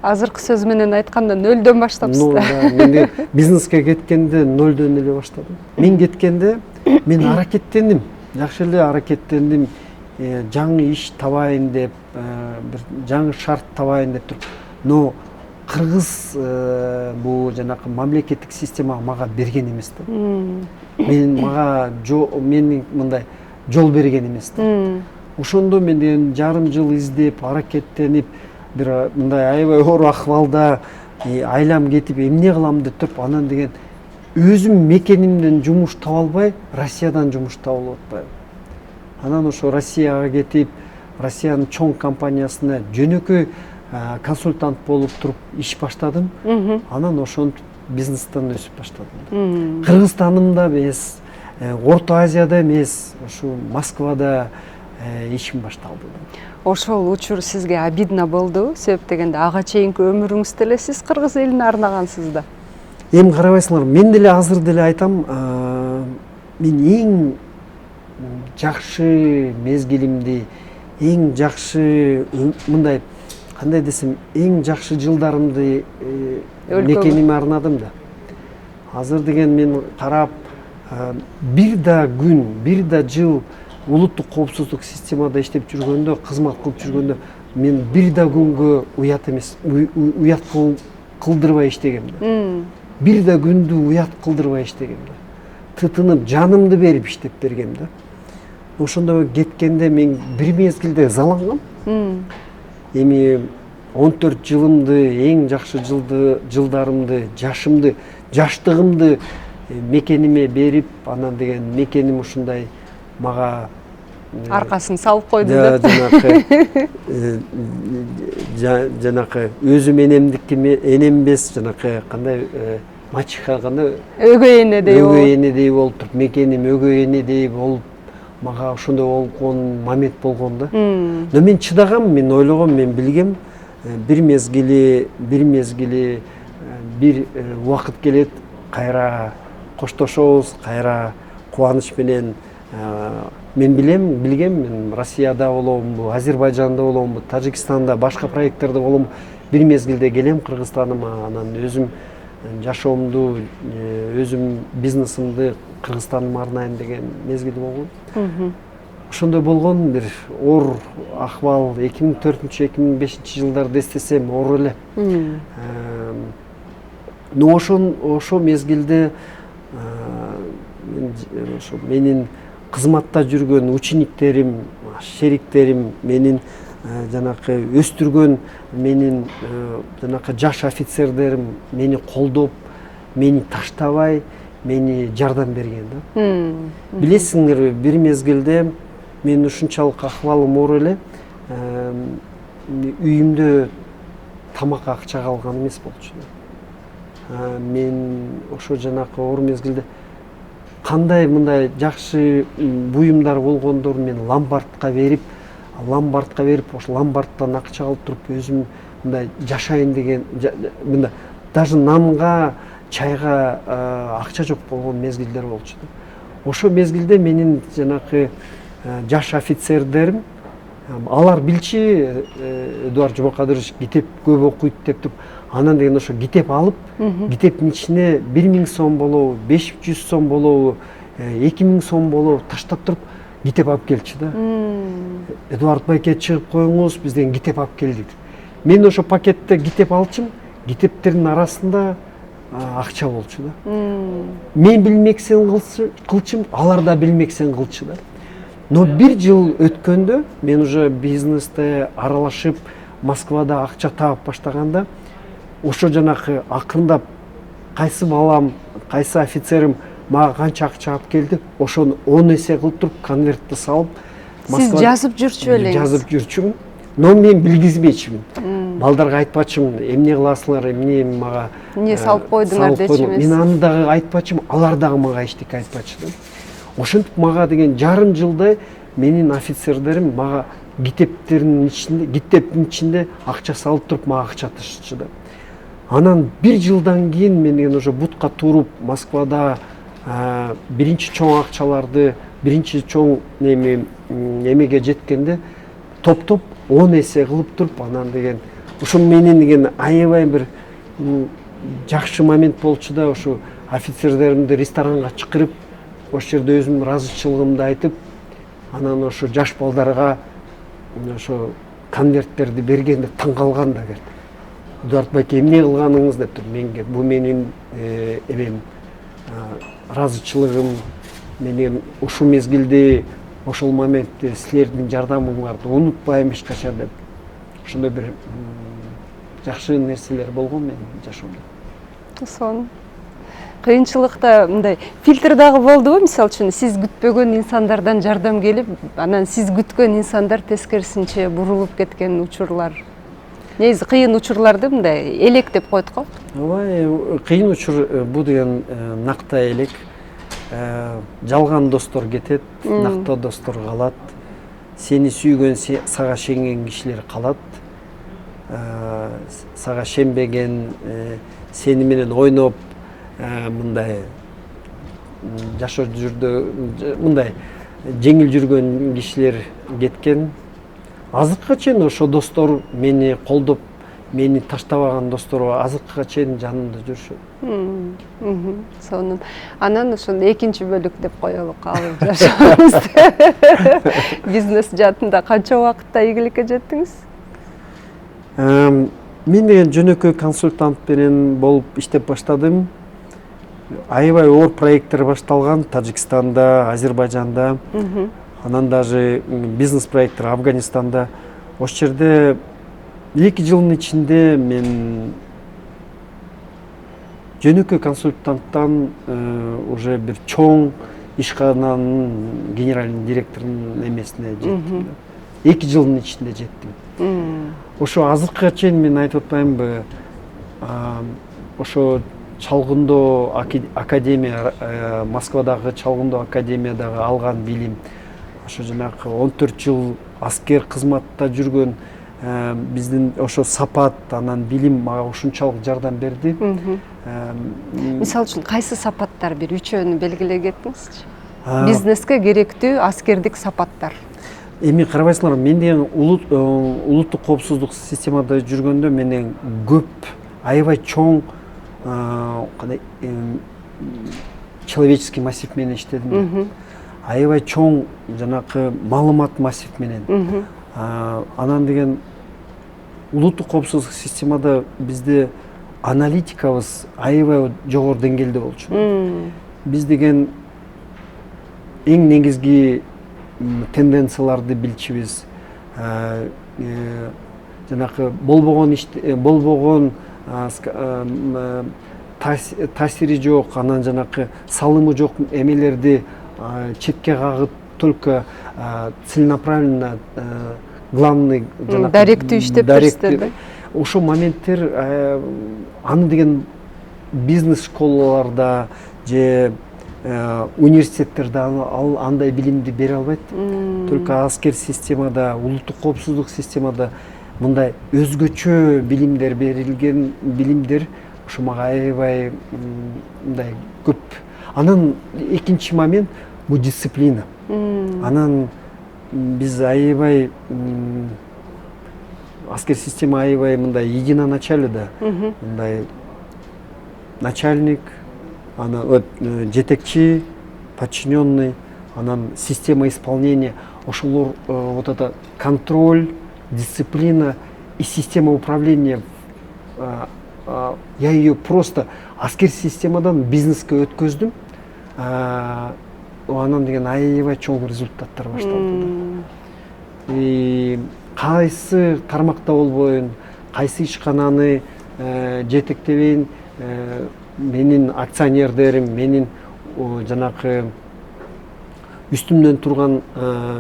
A: азыркы сөз менен айтканда нөлдөн баштапсыз да.
B: Мен бизнеске кеткенде нөлдөн эле баштадым. Мен кеткенде мен аракеттендим, жакшы эле аракеттендим. Жаңы иш табайын деп, бир жаңы шарт табайын деп туруп. Но кыргыз бул жанакы мамлекеттик система мага берген эмес да. Мен мындай жол берген эмес да. Ошондо мен деген жарым жыл издеп, аракеттенип, бир мындай аябай оор акыбалда айлам кетип, эмне кылам деп туруп, анан деген өзүм мекенимден жумуш таба албай, Россиядан жумуш табылып атпайбы. Анан ошо Россияга кетип, Россиянын чоң компаниясына жөнөкөй консультант болуп туруп иш баштадым. Анан ошентип бизнестен өсүп баштадым. Кыргызстандын эмес, Орто Азияда эмес, ушу Москвада ишим башталды.
A: Ошол учур сизге обидно болду, себеп дегенде ага чейинки өмүрүңүздө эле сиз кыргыз элине арнагансыз да.
B: Эми карабайсыңар, мен деле азыр деле айтам, мен эң жакшы мезгилимди, эң жакшы мындай кандай десем эң жакшы жылдарымды мекениме арнадым да. Азыр деген мен карап бир да күн, бир да жыл улуттук коопсуздук системада иштеп жүргөндө, кызмат кылып жүргөндө мен бир да күнгө уят эмес, уят кылдырбай иштегем да. Бир да күндү уят кылдырбай иштегем да. Тытынып, жанымды берип иштеп бергем да. Ошондо кеткенде мен бир мезгилде ызалангам. Эми 14 жылымды, эң жакшы жылдарымды, жашымды, жаштыгымды мекениме берип, анан деген мекеним ушундай мага
A: аркасын салып койду деп.
B: Жанакы өзүм энембес, жанакы кандай мачеха кандай
A: Өгөй энедей
B: болуп туруп, мекеним өгөй энедей болуп, мага ошондой болгон момент болгон да. Но мен чыдагам, мен ойлогом, мен билгем, бир мезгили бир убакыт келет, кайра коштошобуз, кайра кубаныч менен мен билгем, мен Россияда боломбу, Азербайжанда боломбу, Тажикстанда, башка проекттерде болом, бир мезгилде келем Кыргызстаныма, анан өзүм жашоомду, өзүм бизнесимди Кыргызстаныма арнайын деген мезгил болгон. Ошондой болгон бир оор акыбал 2004-2005 жылдарда эстесем оор эле. Но ошо мезгилде ошо менин кызматта жүргөн учениктерим, шериктерим, менин жанакы өстүргөн менин жанакы жаш офицерлерим мени колдоп, мени таштабай, мени жардам берген да. Билесиңерби, бир мезгилде мен ушунчалык акыбалым оор эле, үйүмдө тамак акча калган эмес болчу да. Мен ошо жанакы оор мезгилде кандай мындай жакшы буюмдар болгондор мен ломбардка берип, ошо ломбардтан акча алып туруп өзүм мындай жашайын деген, мындай даже нанга, чайга акча жок болгон мезгилдер болчу да. Ошо мезгилде менин жанакы жаш офицерлерим, алар билчи Эдуард Жумакадырович китеп көп окуйт деп туруп, анан деген ошо китеп алып, китептин ичине 1000 сом болобу, 500 сом болобу, 2000 сом болобу таштап туруп китеп алып келчү да. Эдуард байке чыгып коюңуз, биз деген китеп алып келдик. Мен ошо пакетте китеп алчым, китептердин арасында акча болчу да. Мен билмексен кылчым, алар да билмексен кылчу да. Но бир жыл өткөндө мен уже бизнесте аралашып, Москвада акча таап баштаганда, ошо жанакы акырындап кайсы балам, кайсы офицерим мага канча акча алып келди, ошону 10 эсе кылып туруп конвертте салып,
A: Сиз жазып жүрчү элеңиз?
B: Жазып жүрчүмүн, но мен билгизбечимин. Балдарга айтпачымын, эмне кыласыңар, эмне мага
A: эмне салып койдуңар дечимиз.
B: Мен аны дагы айтпачымын, алар дагы мага эчтеке айтпачы да. Ошентип мага деген жарым жылдай менин офицерлерим мага китептин ичинде акча салып туруп мага акча ташычы да. Анан бир жылдан кийин мен деген уже бутка туруп Москвада биринчи чоң акчаларды, биринчи чоң эмеге жеткенде топтоп 10 эсе кылып туруп, анан деген ошо менин деген аябай бир жакшы момент болчу да. Ошо офицерлеримди ресторанга чакырып, ошол жерде өзүмдүн ыраазычылыгымды айтып, анан ошо жаш балдарга ошо конверттерди бергенде таң калган да келди. Эдуард байке, эмне кылганыңыз деп туруп, менге бул менин эмем ыраазычылыгым, менин ушул мезгилде, ошол моментте силердин жардамыңарды унутпайм эч качан деп. Ошондой бир жакшы нерселер болгон менин жашоомдо.
A: Сон. Кыйынчылыкта мындай фильтр дагы болдубу? Мисалы үчүн сиз күтпөгөн инсандардан жардам келип, анан сиз күткөн инсандар тескерисинче бурулуп кеткен учурлар. Негизи кыйын учурларды мындай элек деп койдук го.
B: Ооба, кыйын учур бул деген накта элек. Жалган достор кетет, накта достор калат. Сени сүйгөн, сага шенген кишилер калат. Сага шенбеген, сени менен ойноп, мындай жашоо жүрдө мындай жеңил жүргөн кишилер кеткен. азыркыга чейин ошо достор мени колдоп, мени таштабаган достор азыркыга чейин жанымда жүрүшөт.
A: Сонун. Анан ошону экинчи бөлүк деп коелу, калып жашабызды. Бизнес жаатында канча убакытта ийгиликке жеттиңиз?
B: Мен деген жөнөкөй консультант менен болуп иштеп баштадым. Аябай оор проекттер башталган Тажикстанда, Азербайжанда, анан даже бизнес проекттер Афганистанда. Ошол жерде 2 жылдын ичинде мен жөнөкөй консультанттан уже бир чоң ишкананын генеральный директорунун эмесине жеттим. 2 жылдын ичинде жеттим. Ошо азыркыга чейин мен айтып атпаймынбы, ошо Чалгындоо академия, Москвадагы Чалгындоо академиядагы алган билим, ошо жанагы 14 жыл аскер кызматта жүргөн биздин ошо сапат, анан билим мага ушунчалык жардам берди.
A: Мисалы үчүн кайсы сапаттар, бир үчөөнү белгилей кетиңизчи? Бизнеске керектүү аскердик сапаттар.
B: Эми карабайсыңарбы, мен деген улуттук коопсуздук системада жүргөндө менен көп аябай чоң человеческий массив менен иштедим. Аябай чоң жанакы маалымат массив менен. Анан деген улуттук коопсуздук системада бизде аналитикабыз аябай жогору деңгээлде болчу. Биз деген эң негизги тенденцияларды билчүбүз. Жанакы болбогон таасири жок, анан жанакы салымы жок эмелерди четке кагып, только целенаправленно главный
A: даректүү иштеп берсиздер да?
B: Ошо моменттер аны деген бизнес школаларда же университеттерде андай билимди бере албайт. Только аскер системада, улуттук коопсуздук системада мындай өзгөчө билимдер берилген, билимдер ошо мага аябай мындай көп. Анан экинчи момент бул дисциплина. Анан биз аябай аскер система аябай мындай единоначале да. Мындай начальник, анан жетекчи, подчиненный, анан система исполнения, ошолор вот это контроль, дисциплина и система управления. Я ее просто аскер системадан бизнеске өткөздүм. Анан деген аябай чоң результаттар башталды. И кайсы тармакта болбойн, кайсы ишкананы жетектебейин, менин акционердерим, менин жанакы үстүмдөн турган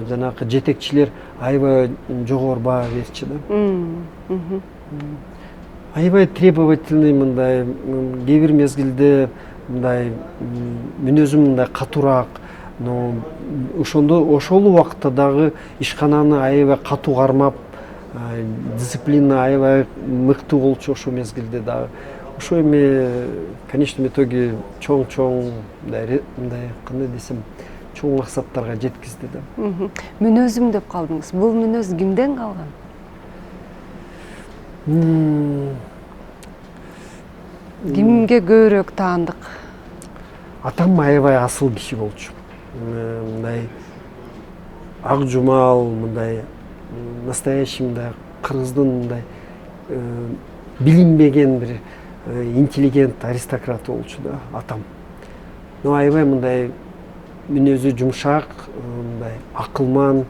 B: жанакы жетекчилер аябай жогору баа берчү да. Аябай требовательный, мындай кээ бир мезгилде мындай мүнөзүм мындай катуураак, но ошол убакытта дагы ишкананы аябай катуу кармап, дисциплина аябай мыкты болчу ошол мезгилде дагы. Ошо эми в конечном итоге чоң мындай кандай десем, чоң максаттарга жеткизди да.
A: Мүнөзүм деп калдыңыз. Бул мүнөз кимден калган? Кимге көбүрөөк таандык?
B: Атам аябай асыл киши болчу. Мындай ак жумал, мындай настоящий мындай кыргыздын мындай билинбеген бир интеллигент аристократ болчу да атам. Но аябай мындай мүнөзү жумшак, мындай акылман,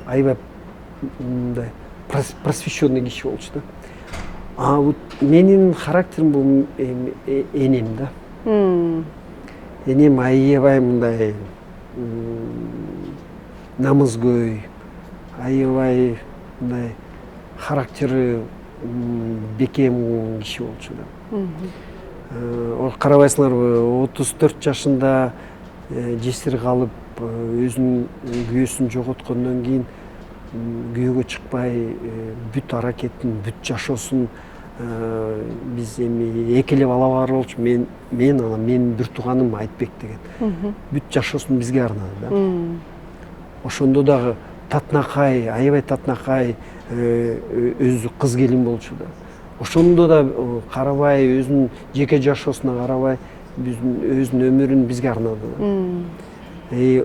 B: аябай мындай просвещенный киши болчу да. А вот менин характерим бул энем да. Энем аябай мындай намызгөй, аябай мындай характери бекем киши болчу да. Карабайсыңарбы, 34 жашында жесир калып, өзүнүн күйөөсүн жоготкондон кийин күйөөгө чыкпай, бүт аракетин, бүт жашоосун биз эми экелеп ала бар болчу. Мен анан менин бир тууганым Айтбек деген бүт жашоосун бизге арнады да. Ошондо дагы татынакай, аябай татынакай өзү кыз келин болчу да. Ошондо да карабай, өзүнүн жеке жашоосуна карабай, өзүнүн өмүрүн бизге арнады да.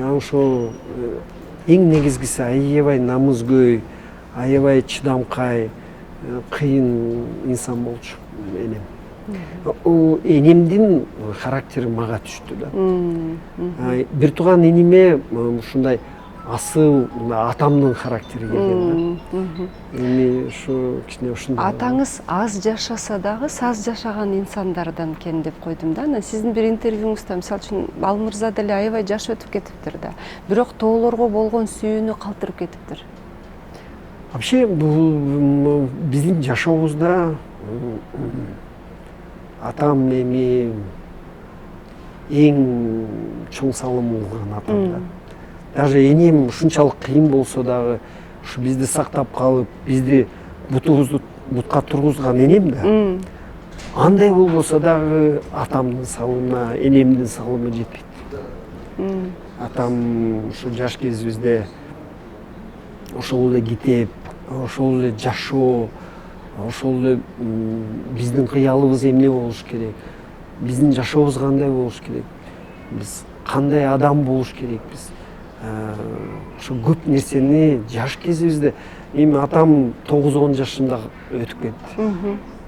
B: Ошо эң негизгиси аябай намыскөй, аябай чыдамкай, кыйын инсан болчу энем. Энемдин характери мага түштү да. Бир тууган эниме ушундай асыл атамдын характери келген да. Эми ушу кичине ушундай.
A: Атаңыз аз жашаса дагы саз жашаган инсандардан экен деп койдум да. Анан сиздин бир интервьюңузда мисалы үчүн ал мырза деле аябай жаш өтүп кетиптир да. Бирок тоолорго болгон сүйүүнү калтырып кетиптир.
B: Вообще бул биздин жашообузда атам эми эң чоң салым кылган атам да. Даже энем ушунчалык кыйын болсо дагы ушу бизди сактап калып, бизди бутубузду бутка тургузган энем да. Андай болбосо дагы атамдын салымына, энемдин салымы жетпейт. Атам ушу жаш кезибизде ошол эле китеп, ошол эле жашоо, ошол эле биздин кыялыбыз эмне болуш керек, биздин жашообуз кандай болуш керек, биз кандай адам болуш керекпиз. Ошо көп нерсени жаш кезибизде, эми атам 9-10 жашында өтүп кетти.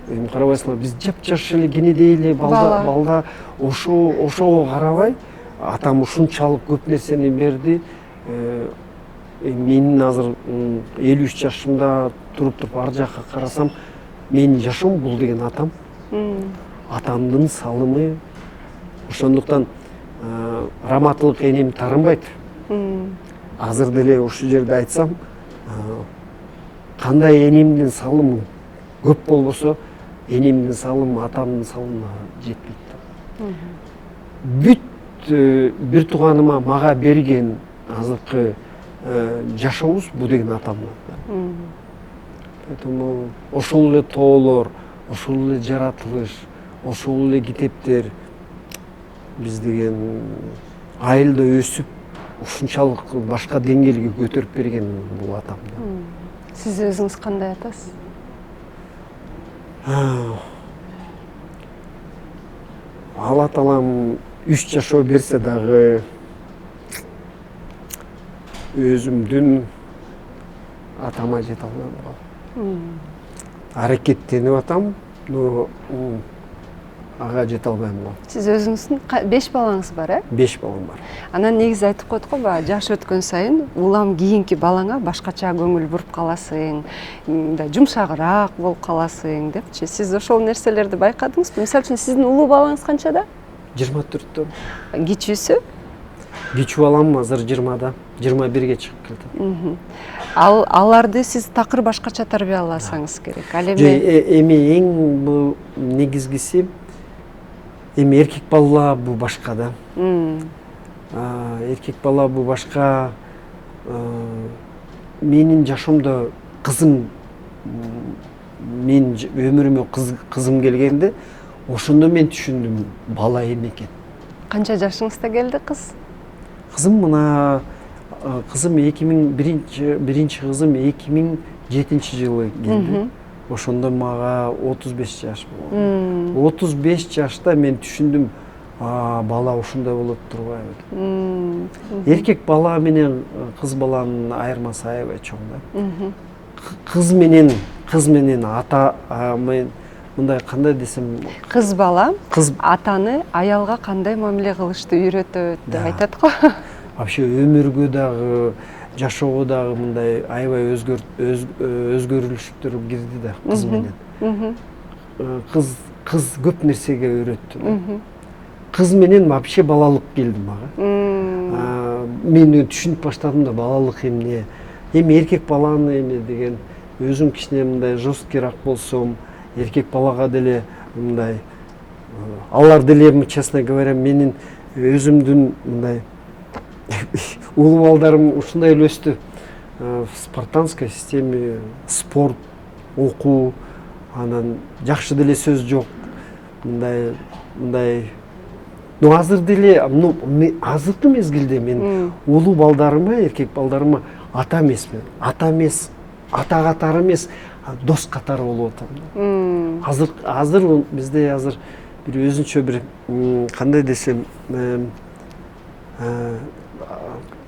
B: Эми карабайсыңар, биз жап-жаш эле кенедей эле балда ошого карабай атам ушунчалык көп нерсени берди. Менин азыр 53 жашымда туруп ар жакка карасам, менин жашоом бул деген атам. Атамдын салымы. Ошондуктан раматылык энем тарынбайт. Азыр деле ушул жерде айтсам, кандай энемдин салымы көп болбосо, энемдин салымы атамдын салымына жетпейт. Бүт бир тууганыма мага берген азыркы жашообуз бул деген атамдан. Поэтому ошол эле тоолор, ошол эле жаратылыш, ошол эле китептер биз деген айылда өсүп ушунчалык башка деңгээлге көтөрүп берген бул атамды.
A: Сиз өзүңүз кандай атасыз?
B: Алла таалам 3 жашоо берсе дагы өзүмдүн атама жете албайм. Аракеттенип атам, но ага жете албайм.
A: Сиз өзүңүздүн 5 балаңыз бар,
B: 5 балам бар.
A: Анан негизи айтып койдук го, баягы жаш өткөн сайын улам кийинки балаңа башкача көңүл буруп каласың, мындай жумшагыраак болуп каласың депчи. Сиз ошол нерселерди байкадыңызбы? Мисалы үчүн сиздин улуу балаңыз канчада?
B: 24-тө.
A: Кичүүсү?
B: Кичүү балам азыр 20-да, 21-ге чыгып келди.
A: Аларды сиз такыр башкача тарбияласаңыз керек. Ал
B: эми эң негизгиси эми эркек бала бул башка да. Эркек бала бул башка. Менин жашоомдо кызым, мен өмүрүмө кызым келгенде, ошондо мен түшүндүм бала эме экен.
A: Канча жашыңызда келди кыз?
B: Кызым мына кызым 2001 кызым 2007 жылы келди. Ошондо мага 35 жаш болду. 35 жашта мен түшүндүм, бала ушундай болот турбайбы. Эркек бала менен кыз баланын айырмасы аябай чоң да. Кыз менен ата мен мындай кандай десем,
A: кыз бала атаны аялга кандай мамиле кылышты үйрөтөт деп айтат го.
B: Вообще өмүргө дагы, жашоого дагы мындай аябай өзгөрүлүштөр кирди да кыз менен. Кыз көп нерсеге үйрөттү. Кыз менен вообще балалык келди мага. Мен түшүнүп баштадым да балалык эмне. Эми эркек баланы эме деген өзүм кичине мындай жесткийраак болсом, эркек балага деле мындай алар деле, честно говоря, менин өзүмдүн мындай улуу балдарым ушундай эле өстү. В спартанской системе спорт, окуу, анан жакшы деле сөз жок. Мындай азыр деле азыркы мезгилде мен улуу балдарыма, эркек балдарыма ата эмесмин. Ата эмес, ата катары эмес, дос катары болуп атам. Азыр бизде азыр бир өзүнчө бир кандай десем,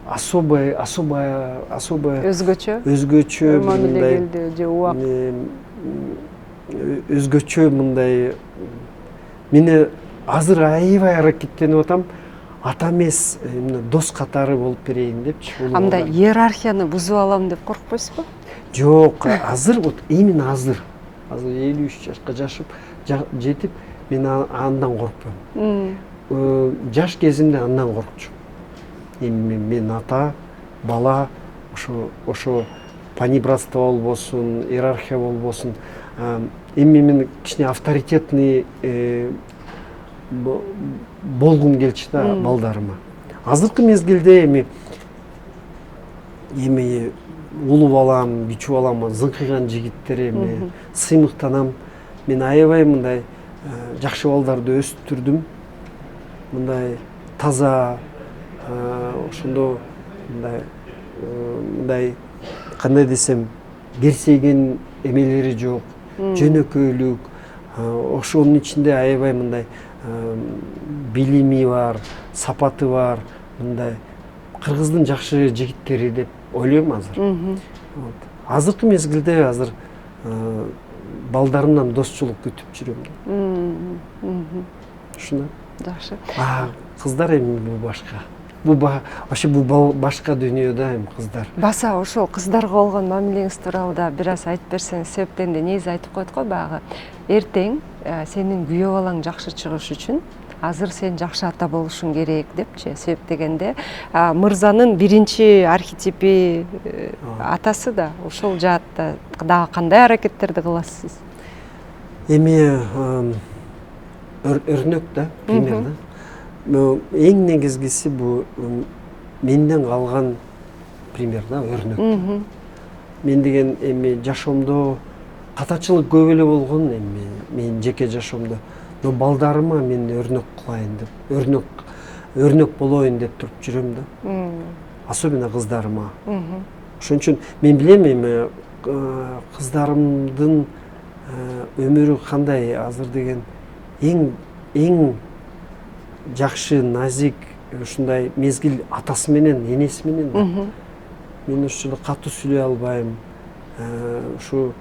B: особая өзгөчө
A: мамилегелди же убак
B: өзгөчө мындай мени азыр аябай аракеттенип атам, ата эмес, дос катары болуп берейин депчи.
A: Анда иерархияны бузуп алам деп коркпойсузбу?
B: Жок, азыр вот именно азыр 53 жашка жетип мен андан коркпойм. Жаш кезимде андан коркчумун. Эми мен ата, бала, ошо панибратство болбосун, иерархия болбосун. Эми мен кичине авторитетный болгум келчү да балдарыма. Азыркы мезгилде эми улуу балам, кичүү балам зыңкыйган жигиттер эми сыймыктанам. Мен аябай мындай жакшы балдарды өстүрдүм. Мындай таза, ошондо мындай кандай десем, керсейген эмелери жок, жөнөкөйлүк, ошонун ичинде аябай мындай билими бар, сапаты бар, мындай кыргыздын жакшы жигиттери деп ойлойм азыр. Азыркы мезгилде азыр балдарымдан досчулук күтүп жүрөм. Ушундай.
A: Жакшы.
B: Кыздар эми бул башка. Вообще бул башка дүйнө да эми кыздар.
A: Баса ошол кыздарга болгон мамилеңиз тууралуу да бир аз айтып берсеңиз, себептен негизи айтып койдук го баягы. Эртең сенин күйөө балаң жакшы чыгыш үчүн азыр сен жакшы ата болушуң керек депчи. Себеп дегенде мырзанын биринчи архетипи атасы да ошол жаатта дагы кандай аракеттерди кыласыз?
B: Эми өрнөк да, пример да. Эң негизгиси бул менден калган пример да, өрнөк. Мен деген эми жашоомдо катачылык көп эле болгон эми мен жеке жашоомдо. Но балдарыма мен өрнөк кылайын деп, өрнөк болоюн деп туруп жүрөм да. Особенно кыздарыма. Ошон үчүн мен билем эми кыздарымдын өмүрү кандай азыр деген эң жакшы, назик, ушундай мезгил атасы менен, энеси менен да. Мен ушул катуу сүйлөй албайм. Ушу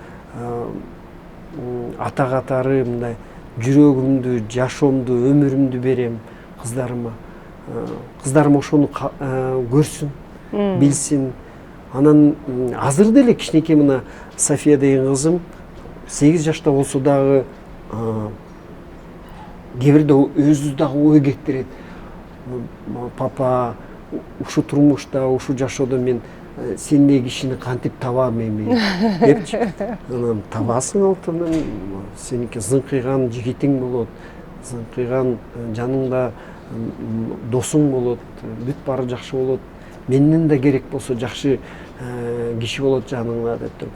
B: ата катары мындай жүрөгүмдү, жашоомду, өмүрүмдү берем кыздарыма. Кыздарым ошону көрсүн, билсин. Анан азыр деле кичинекей мына София деген кызым 8 жашта болсо дагы кээ бирде өзү дагы ой кетирет. Папа, ушу турмушта, ушу жашоодо мен сендей кишини кантип табам эми депчи. Анан табасың алтыным, сеники зыңкыйган жигитиң болот, зыңкыйган жаныңда досуң болот, бүт баары жакшы болот. Менден да керек болсо жакшы киши болот жаныңда деп туруп.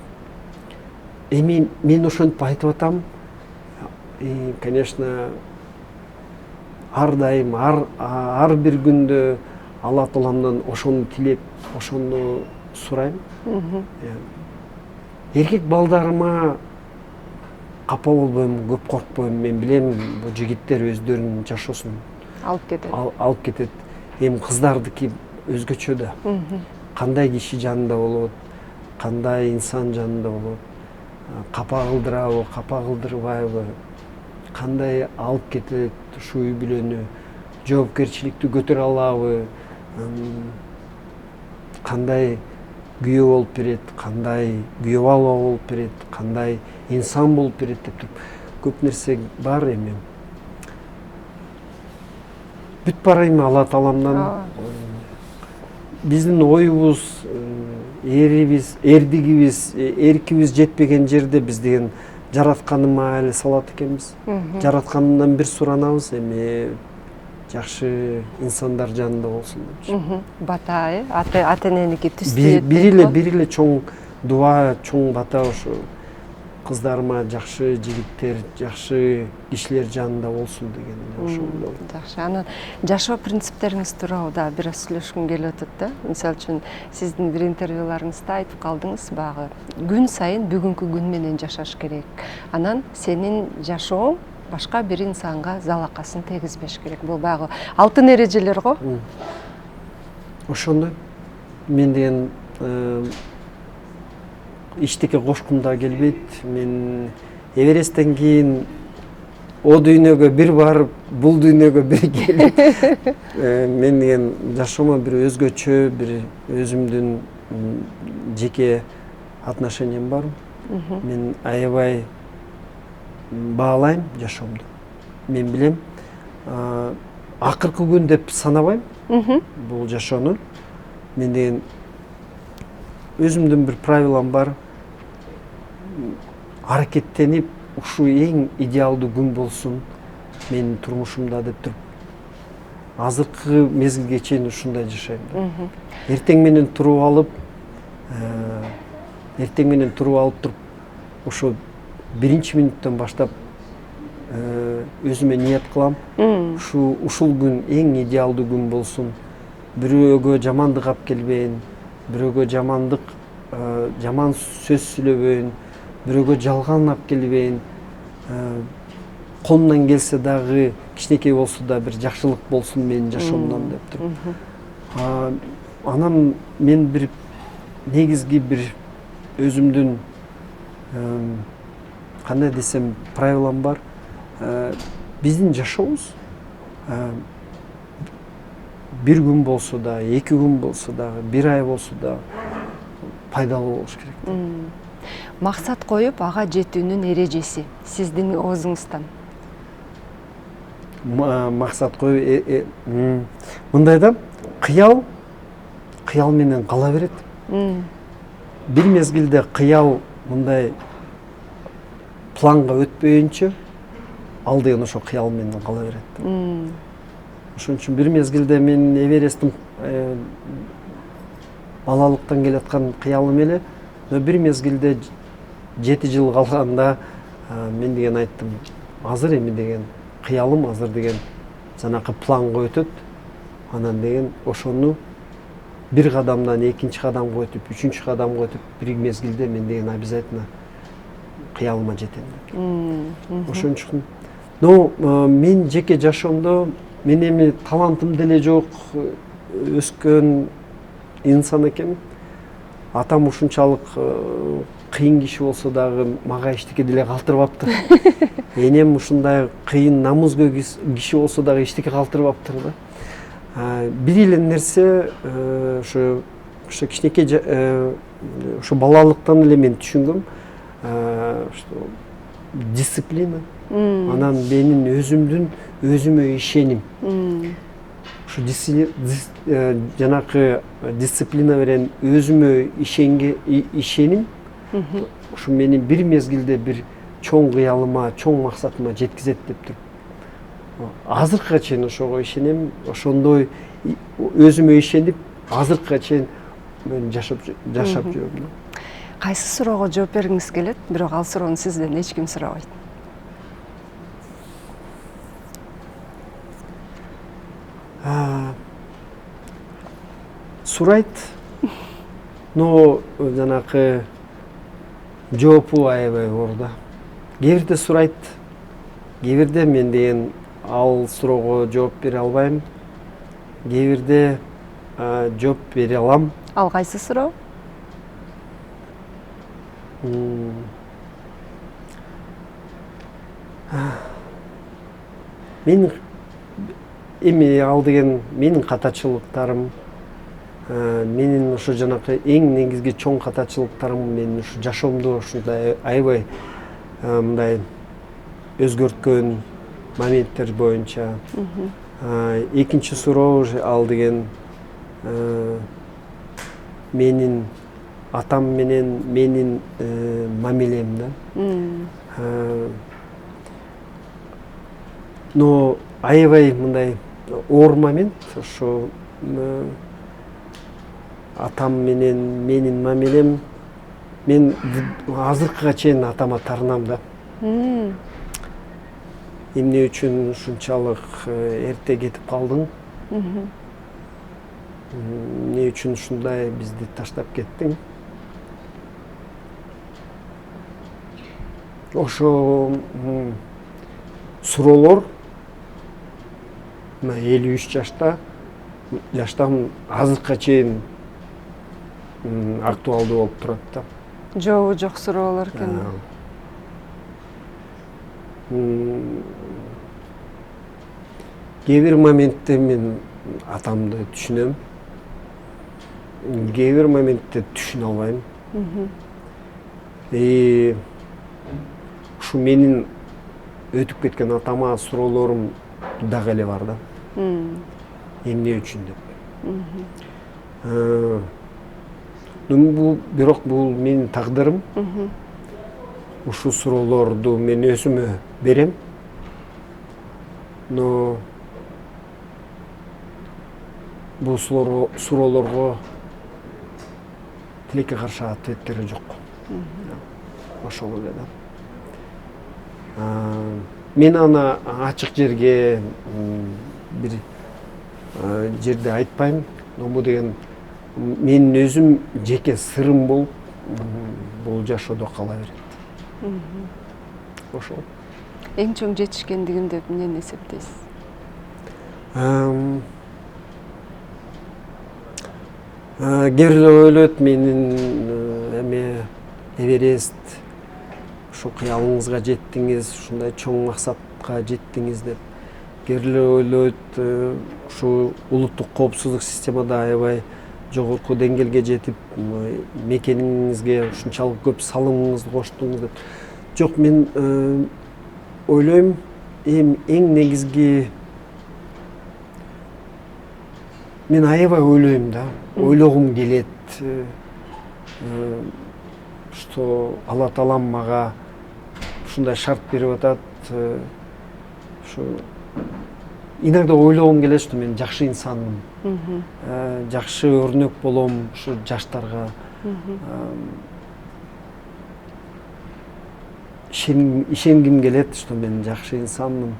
B: Эми мен ошентип айтып атам. Конечно, ар дайым, ар бир күндө Алла Тааламдан ошону тилеп, ошону сурайм. Эркек балдарыма капа болбойм, көп коркпойм. Мен билем, бул жигиттер өздөрүнүн жашоосун алып кетет. Эми кыздардыки өзгөчө да. Кандай киши жанында болот, кандай инсан жанында болот, капа кылдырабы, капа кылдырбайбы, кандай алып кетет ушу үй бүлөнү, жоопкерчиликти көтөрө алабы, кандай күйөө болуп берет, кандай күйөө бала болуп берет, кандай инсан болуп берет деп туруп көп нерсе бар эми. Бүт баары эми Алла Тааламдан. Биздин оюбуз, эрдигибиз, эркибиз жетпеген жерде биз деген жаратканыма эле салат экенбиз. Жаратканымдан бир суранабыз эми жакшы инсандар жанында болсун депчи.
A: Бата, ата эненики түстүү.
B: Бир эле чоң дуа, чоң бата ошо кыздарыма жакшы жигиттер, жакшы кишилер жанында болсун деген ошол.
A: Жакшы. Анан жашоо принциптериңиз тууралуу да бир аз сүйлөшкүм келип атат да. Мисалы үчүн сиздин бир интервьюларыңызда айтып калдыңыз, багы күн сайын бүгүнкү күн менен жашаш керек. Анан сенин жашооң башка бир инсанга залакасын тийгизбеш керек. Бул багы алтын эрежелер го.
B: Ошондой. Мен деген иштеке кошкум да келбейт. Мен Эвересттен кийин о дүйнөгө бир барып, бул дүйнөгө бир келип, мен деген жашоомо бир өзгөчө, бир өзүмдүн жеке отношениям бар. Мен аябай баалайм жашоомду. Мен билем, акыркы күн деп санабайм бул жашоону. Мен деген өзүмдүн бир правилам бар. Аракеттенип, ушу эң идеалдуу күн болсун менин турмушумда деп туруп, азыркы мезгилге чейин ушундай жашайм. Эртең менен туруп туруп, ошо биринчи минуттан баштап өзүмө ниет кылам. Ушул күн эң идеалдуу күн болсун. Бирөөгө жамандык алып келбейин, бирөөгө жаман сөз сүйлөбөйүн, бирөөгө жалган алып келбейин. Колумдан келсе дагы кичинекей болсо да бир жакшылык болсун менин жашоомдон деп туруп. Анан мен бир негизги бир өзүмдүн кандай десем правилам бар. Биздин жашообуз бир күн болсо да, 2 күн болсо дагы, 1 ай болсо да пайдалуу болуш керек.
A: Максат коюп, ага жетүүнүн эрежеси сиздин оозуңуздан.
B: Максат коюп, мындай да, кыял менен кала берет. Бир мезгилде кыял мындай планга өтпөйүнчө, ал деген ошо кыял менен кала берет. Ошон үчүн бир мезгилде мен Эвересттин балалыктан келаткан кыялым эле, но бир мезгилде 7 жыл калганда мен деген айттым, азыр эми деген кыялым азыр деген жанакы планга өтөт. Анан деген ошону бир кадамдан экинчи кадамга өтүп, үчүнчү кадамга өтүп, бир мезгилде мен деген обязательно кыялыма жетем деп. Ошон үчүн, но мен жеке жашоомдо мен эми талантым деле жок, өскөн инсан экенмин. Атам ушунчалык кыйын киши болсо дагы мага эчтеке деле калтырбаптыр. Энем ушундай кыйын намыскөй киши болсо дагы эчтеке калтырбаптыр да. Бир эле нерсе ошо кичинекей ошо балалыктан эле мен түшүнгөм, дисциплина. Анан менин өзүмө ишеним. Ошо жанакы дисциплина менен өзүмө ишеним. Ошо мени бир мезгилде бир чоң кыялыма, чоң максатыма жеткизет деп туруп. Азыркыга чейин ошого ишенем. Ошондой өзүмө ишенип, азыркыга чейин мен жашап жүрөм.
A: Кайсы суроого жооп бергиңиз келет, бирок ал суроону сизден эч ким сурабайт?
B: Сурайт, но жанакы жоопу аябай оор да. Кээ бирде сурайт, кээ бирде мен деген ал суроого жооп бере албайм. Кээ бирде жооп бере алам.
A: Ал кайсы суроо?
B: Мен эми ал деген менин катачылыктарым, менин ошо жанакы эң негизги чоң катачылыктарым менин ушу жашоомду ушундай аябай мындай өзгөрткөн моменттер боюнча. Экинчи суроо ал деген менин атам менен менин мамилем да. Но аябай мындай оор момент ошо атам менен менин мамилем мен азыркыга чейин атама таарынам да. Эмне үчүн ушунчалык эрте кетип калдың? Эмне үчүн ушундай бизди таштап кеттиң? Ошо суроолор 53 жаштан азыркыга чейин актуалдуу болуп турат да.
A: Жообу жок суроолор экен.
B: Кээ бир моментте мен атамды түшүнөм. Кээ бир моментте түшүнө албайм. Ушу менин өтүп кеткен атама суроолорум дагы эле бар да. Эмне үчүн деп. Бирок бул менин тагдырым. Ушул суроолорду мен өзүмө берем. Но бул суроолорго тилекке каршы ответтери жок. Ошол эле да. Мен аны ачык жерге бир жерде айтпайм. Но бул деген менин өзүм жеке сырым болуп бул жашоодо кала берет. Ошол.
A: Эң чоң жетишкендигим деп эмнени эсептейсиз?
B: Кээ бирөө ойлойт менин эме Эверест ушу кыялыңызга жеттиңиз, ушундай чоң максатка жеттиңиз деп. Кээ бирөө ойлойт ушу улуттук коопсуздук системада аябай жогорку деңгээлге жетип, мекениңизге ушунчалык көп салымыңызды коштуңуз деп. Жок, мен ойлойм, эң негизги мен аябай ойлойм да, ойлогум келет. Что Алла Таалам мага ушундай шарт берип атат. Ушу иногда ойлогум келет, что мен жакшы инсанмын. Жакшы өрнөк болом ушу жаштарга. Ишенгим келет, что мен жакшы инсанмын.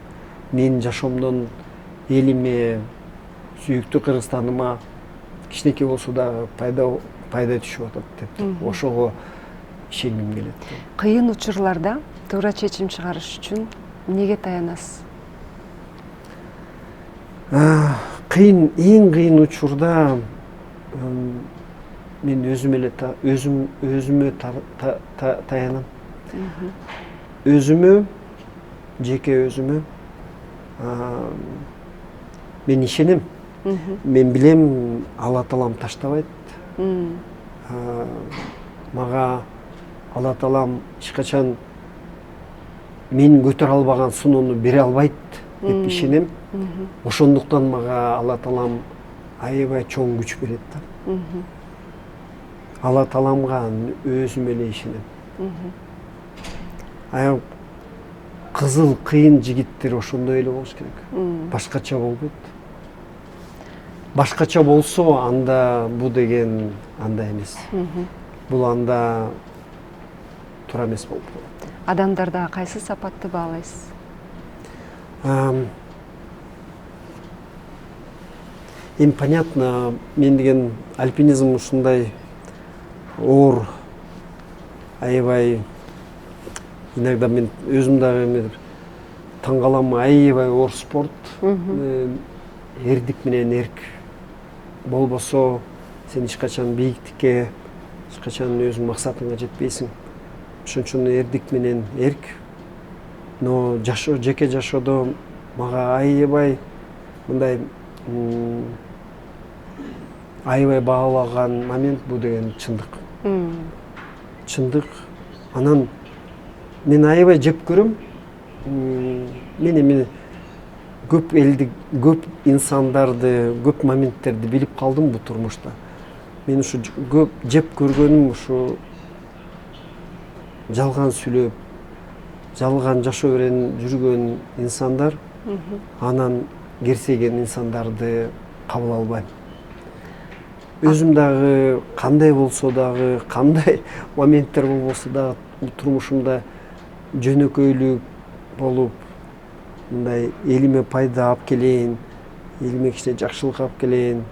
B: Менин жашоомдон элиме, сүйүктүү Кыргызстаныма кичинекей болсо да пайда түшүп атат деп. Ошого ишенгим келет.
A: Кыйын учурларда туура чечим чыгарыш үчүн эмнеге таянасыз? Эң кыйын учурда мен өзүмө таянам. Өзүмө, жеке өзүмө. Мен ишенем. Мен билем, Алла Таалам таштабайт. Мага Алла Таалам эч качан мен көтөрө албаган суноону бере албайт деп ишенем. Ошондуктан мага Алла Таалам аябай чоң күч берет да. Алла Тааламга өзүм эле ишенем. Кызыл кыйын жигиттер ошондой эле болуш керек. Башкача болбойт. Башкача болсо, анда бул деген анда эмес. Бул анда туура эмес болуп калат. Адамдарда кайсы сапатты баалайсыз?
B: Понятно, мен деген альпинизм ушундай оор, аябай, иногда мен өзүм дагы таң калам, аябай оор спорт. Эрдик менен эрк болбосо, сен эч качан бийиктикке, эч качан өзүң максатыңа жетпейсиң. Ошон үчүн эрдик менен эрк. Но жеке жашоодо мага аябай мындай аябай баалаган момент бул деген чындык. Чындык. Анан мен аябай жеп көрөм. Мен көп элди, көп инсандарды, көп моменттерди билип калдым бул турмушта. Мен ушу көп жеп көргөнүм ушу жалган сүйлөп, жалган жашоо менен жүргөн инсандар, анан керсеген инсандарды кабыл албайм. өзүм дагы кандай болсо дагы, кандай моменттер болбосо дагы турмушумда жөнөкөйлүк болуп, мындай элиме пайда алып келейин, элиме кичине жакшылык алып келейин.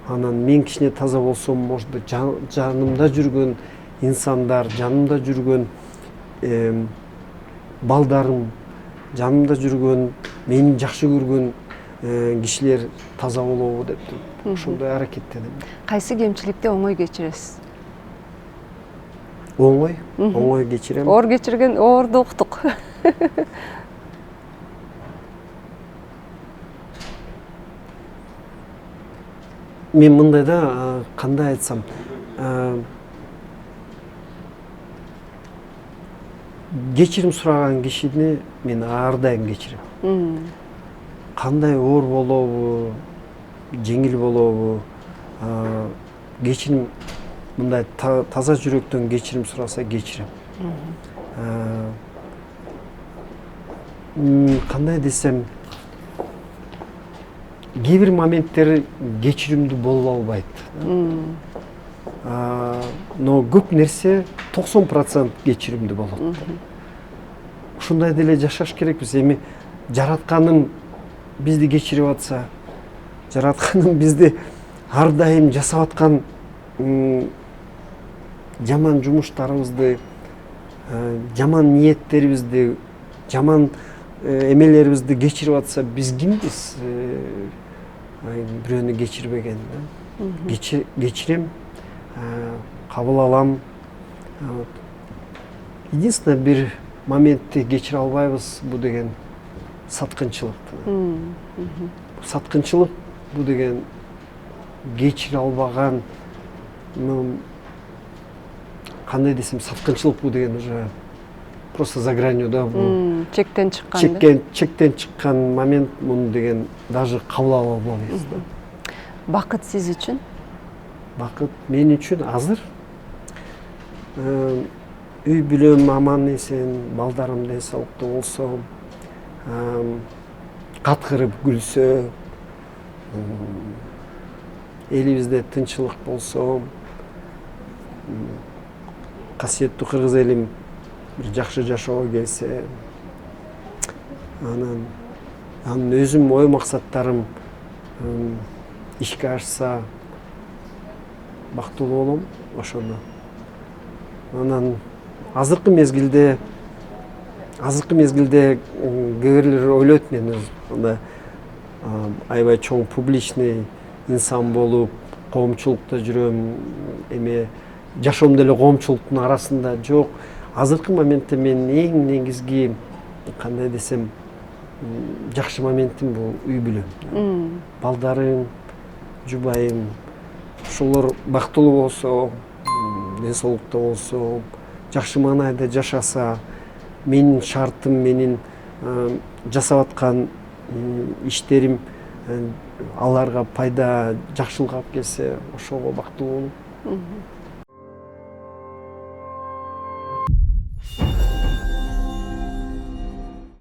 B: Анан мен кичине таза болсом, может быть, жанымда жүргөн инсандар, жанымда жүргөн балдарым, жанымда жүргөн мени жакшы көргөн кишилер таза болобу деп туруп ошондой аракеттенем.
A: Кайсы кемчиликти оңой кечиресиз?
B: Оңой кечирем.
A: Оор кечирген, оорду уктук.
B: Мен мындай да, кандай айтсам, кечирим сураган кишини мен ар дайым кечирем. Кандай оор болобу, жеңил болобу, кечирим, мындай таза жүрөктөн кечирим сураса кечирем. Кандай десем, кээ бир моменттери кечиримдүү боло албайт. Но көп нерсе 90% кечиримдүү болот. Ушундай деле жашаш керекпиз. Эми жаратканым бизди кечирип атса, жаратканым бизди ар дайым жасап аткан жаман жумуштарыбызды, жаман ниеттерибизди, жаман эмелерибизди кечирип атса, биз кимбиз? Бирөөнү кечирбеген. Кечирем, кабыл алам. Единственное, бир моментти кечире албайбыз, бул деген саткынчылык. Саткынчылык бул деген кечире албаган, кандай десем, саткынчылык бул деген уже просто за гранью, да, бул
A: чектен чыккан.
B: Чектен чыккан момент, муну деген даже кабыл ала албайбыз.
A: Бакыт сиз үчүн?
B: Бакыт мен үчүн азыр үй бүлөм аман эсен, балдарым ден соолукта болсо, каткырып күлсө, элибизде тынчылык болсо, касиеттүү кыргыз элим бир жакшы жашоого келсе, анан өзүм ой максаттарым ишке ашса, бактылуу болом ошондо. Анан азыркы мезгилде кээ бирлер ойлойт, мен өзүм аябай чоң публичный инсан болуп, коомчулукта жүрөм, эме жашоом деле коомчулуктун арасында. Жок, азыркы моментте мен эң негизги, кандай десем, жакшы моментим бул үй бүлөм. Балдарым, жубайым, ошолор бактылуу болсо, ден соолукта болсо, жакшы маанайда жашаса, менин шартым, менин жасап аткан иштерим аларга пайда, жакшылык алып келсе, ошого бактылуу болом.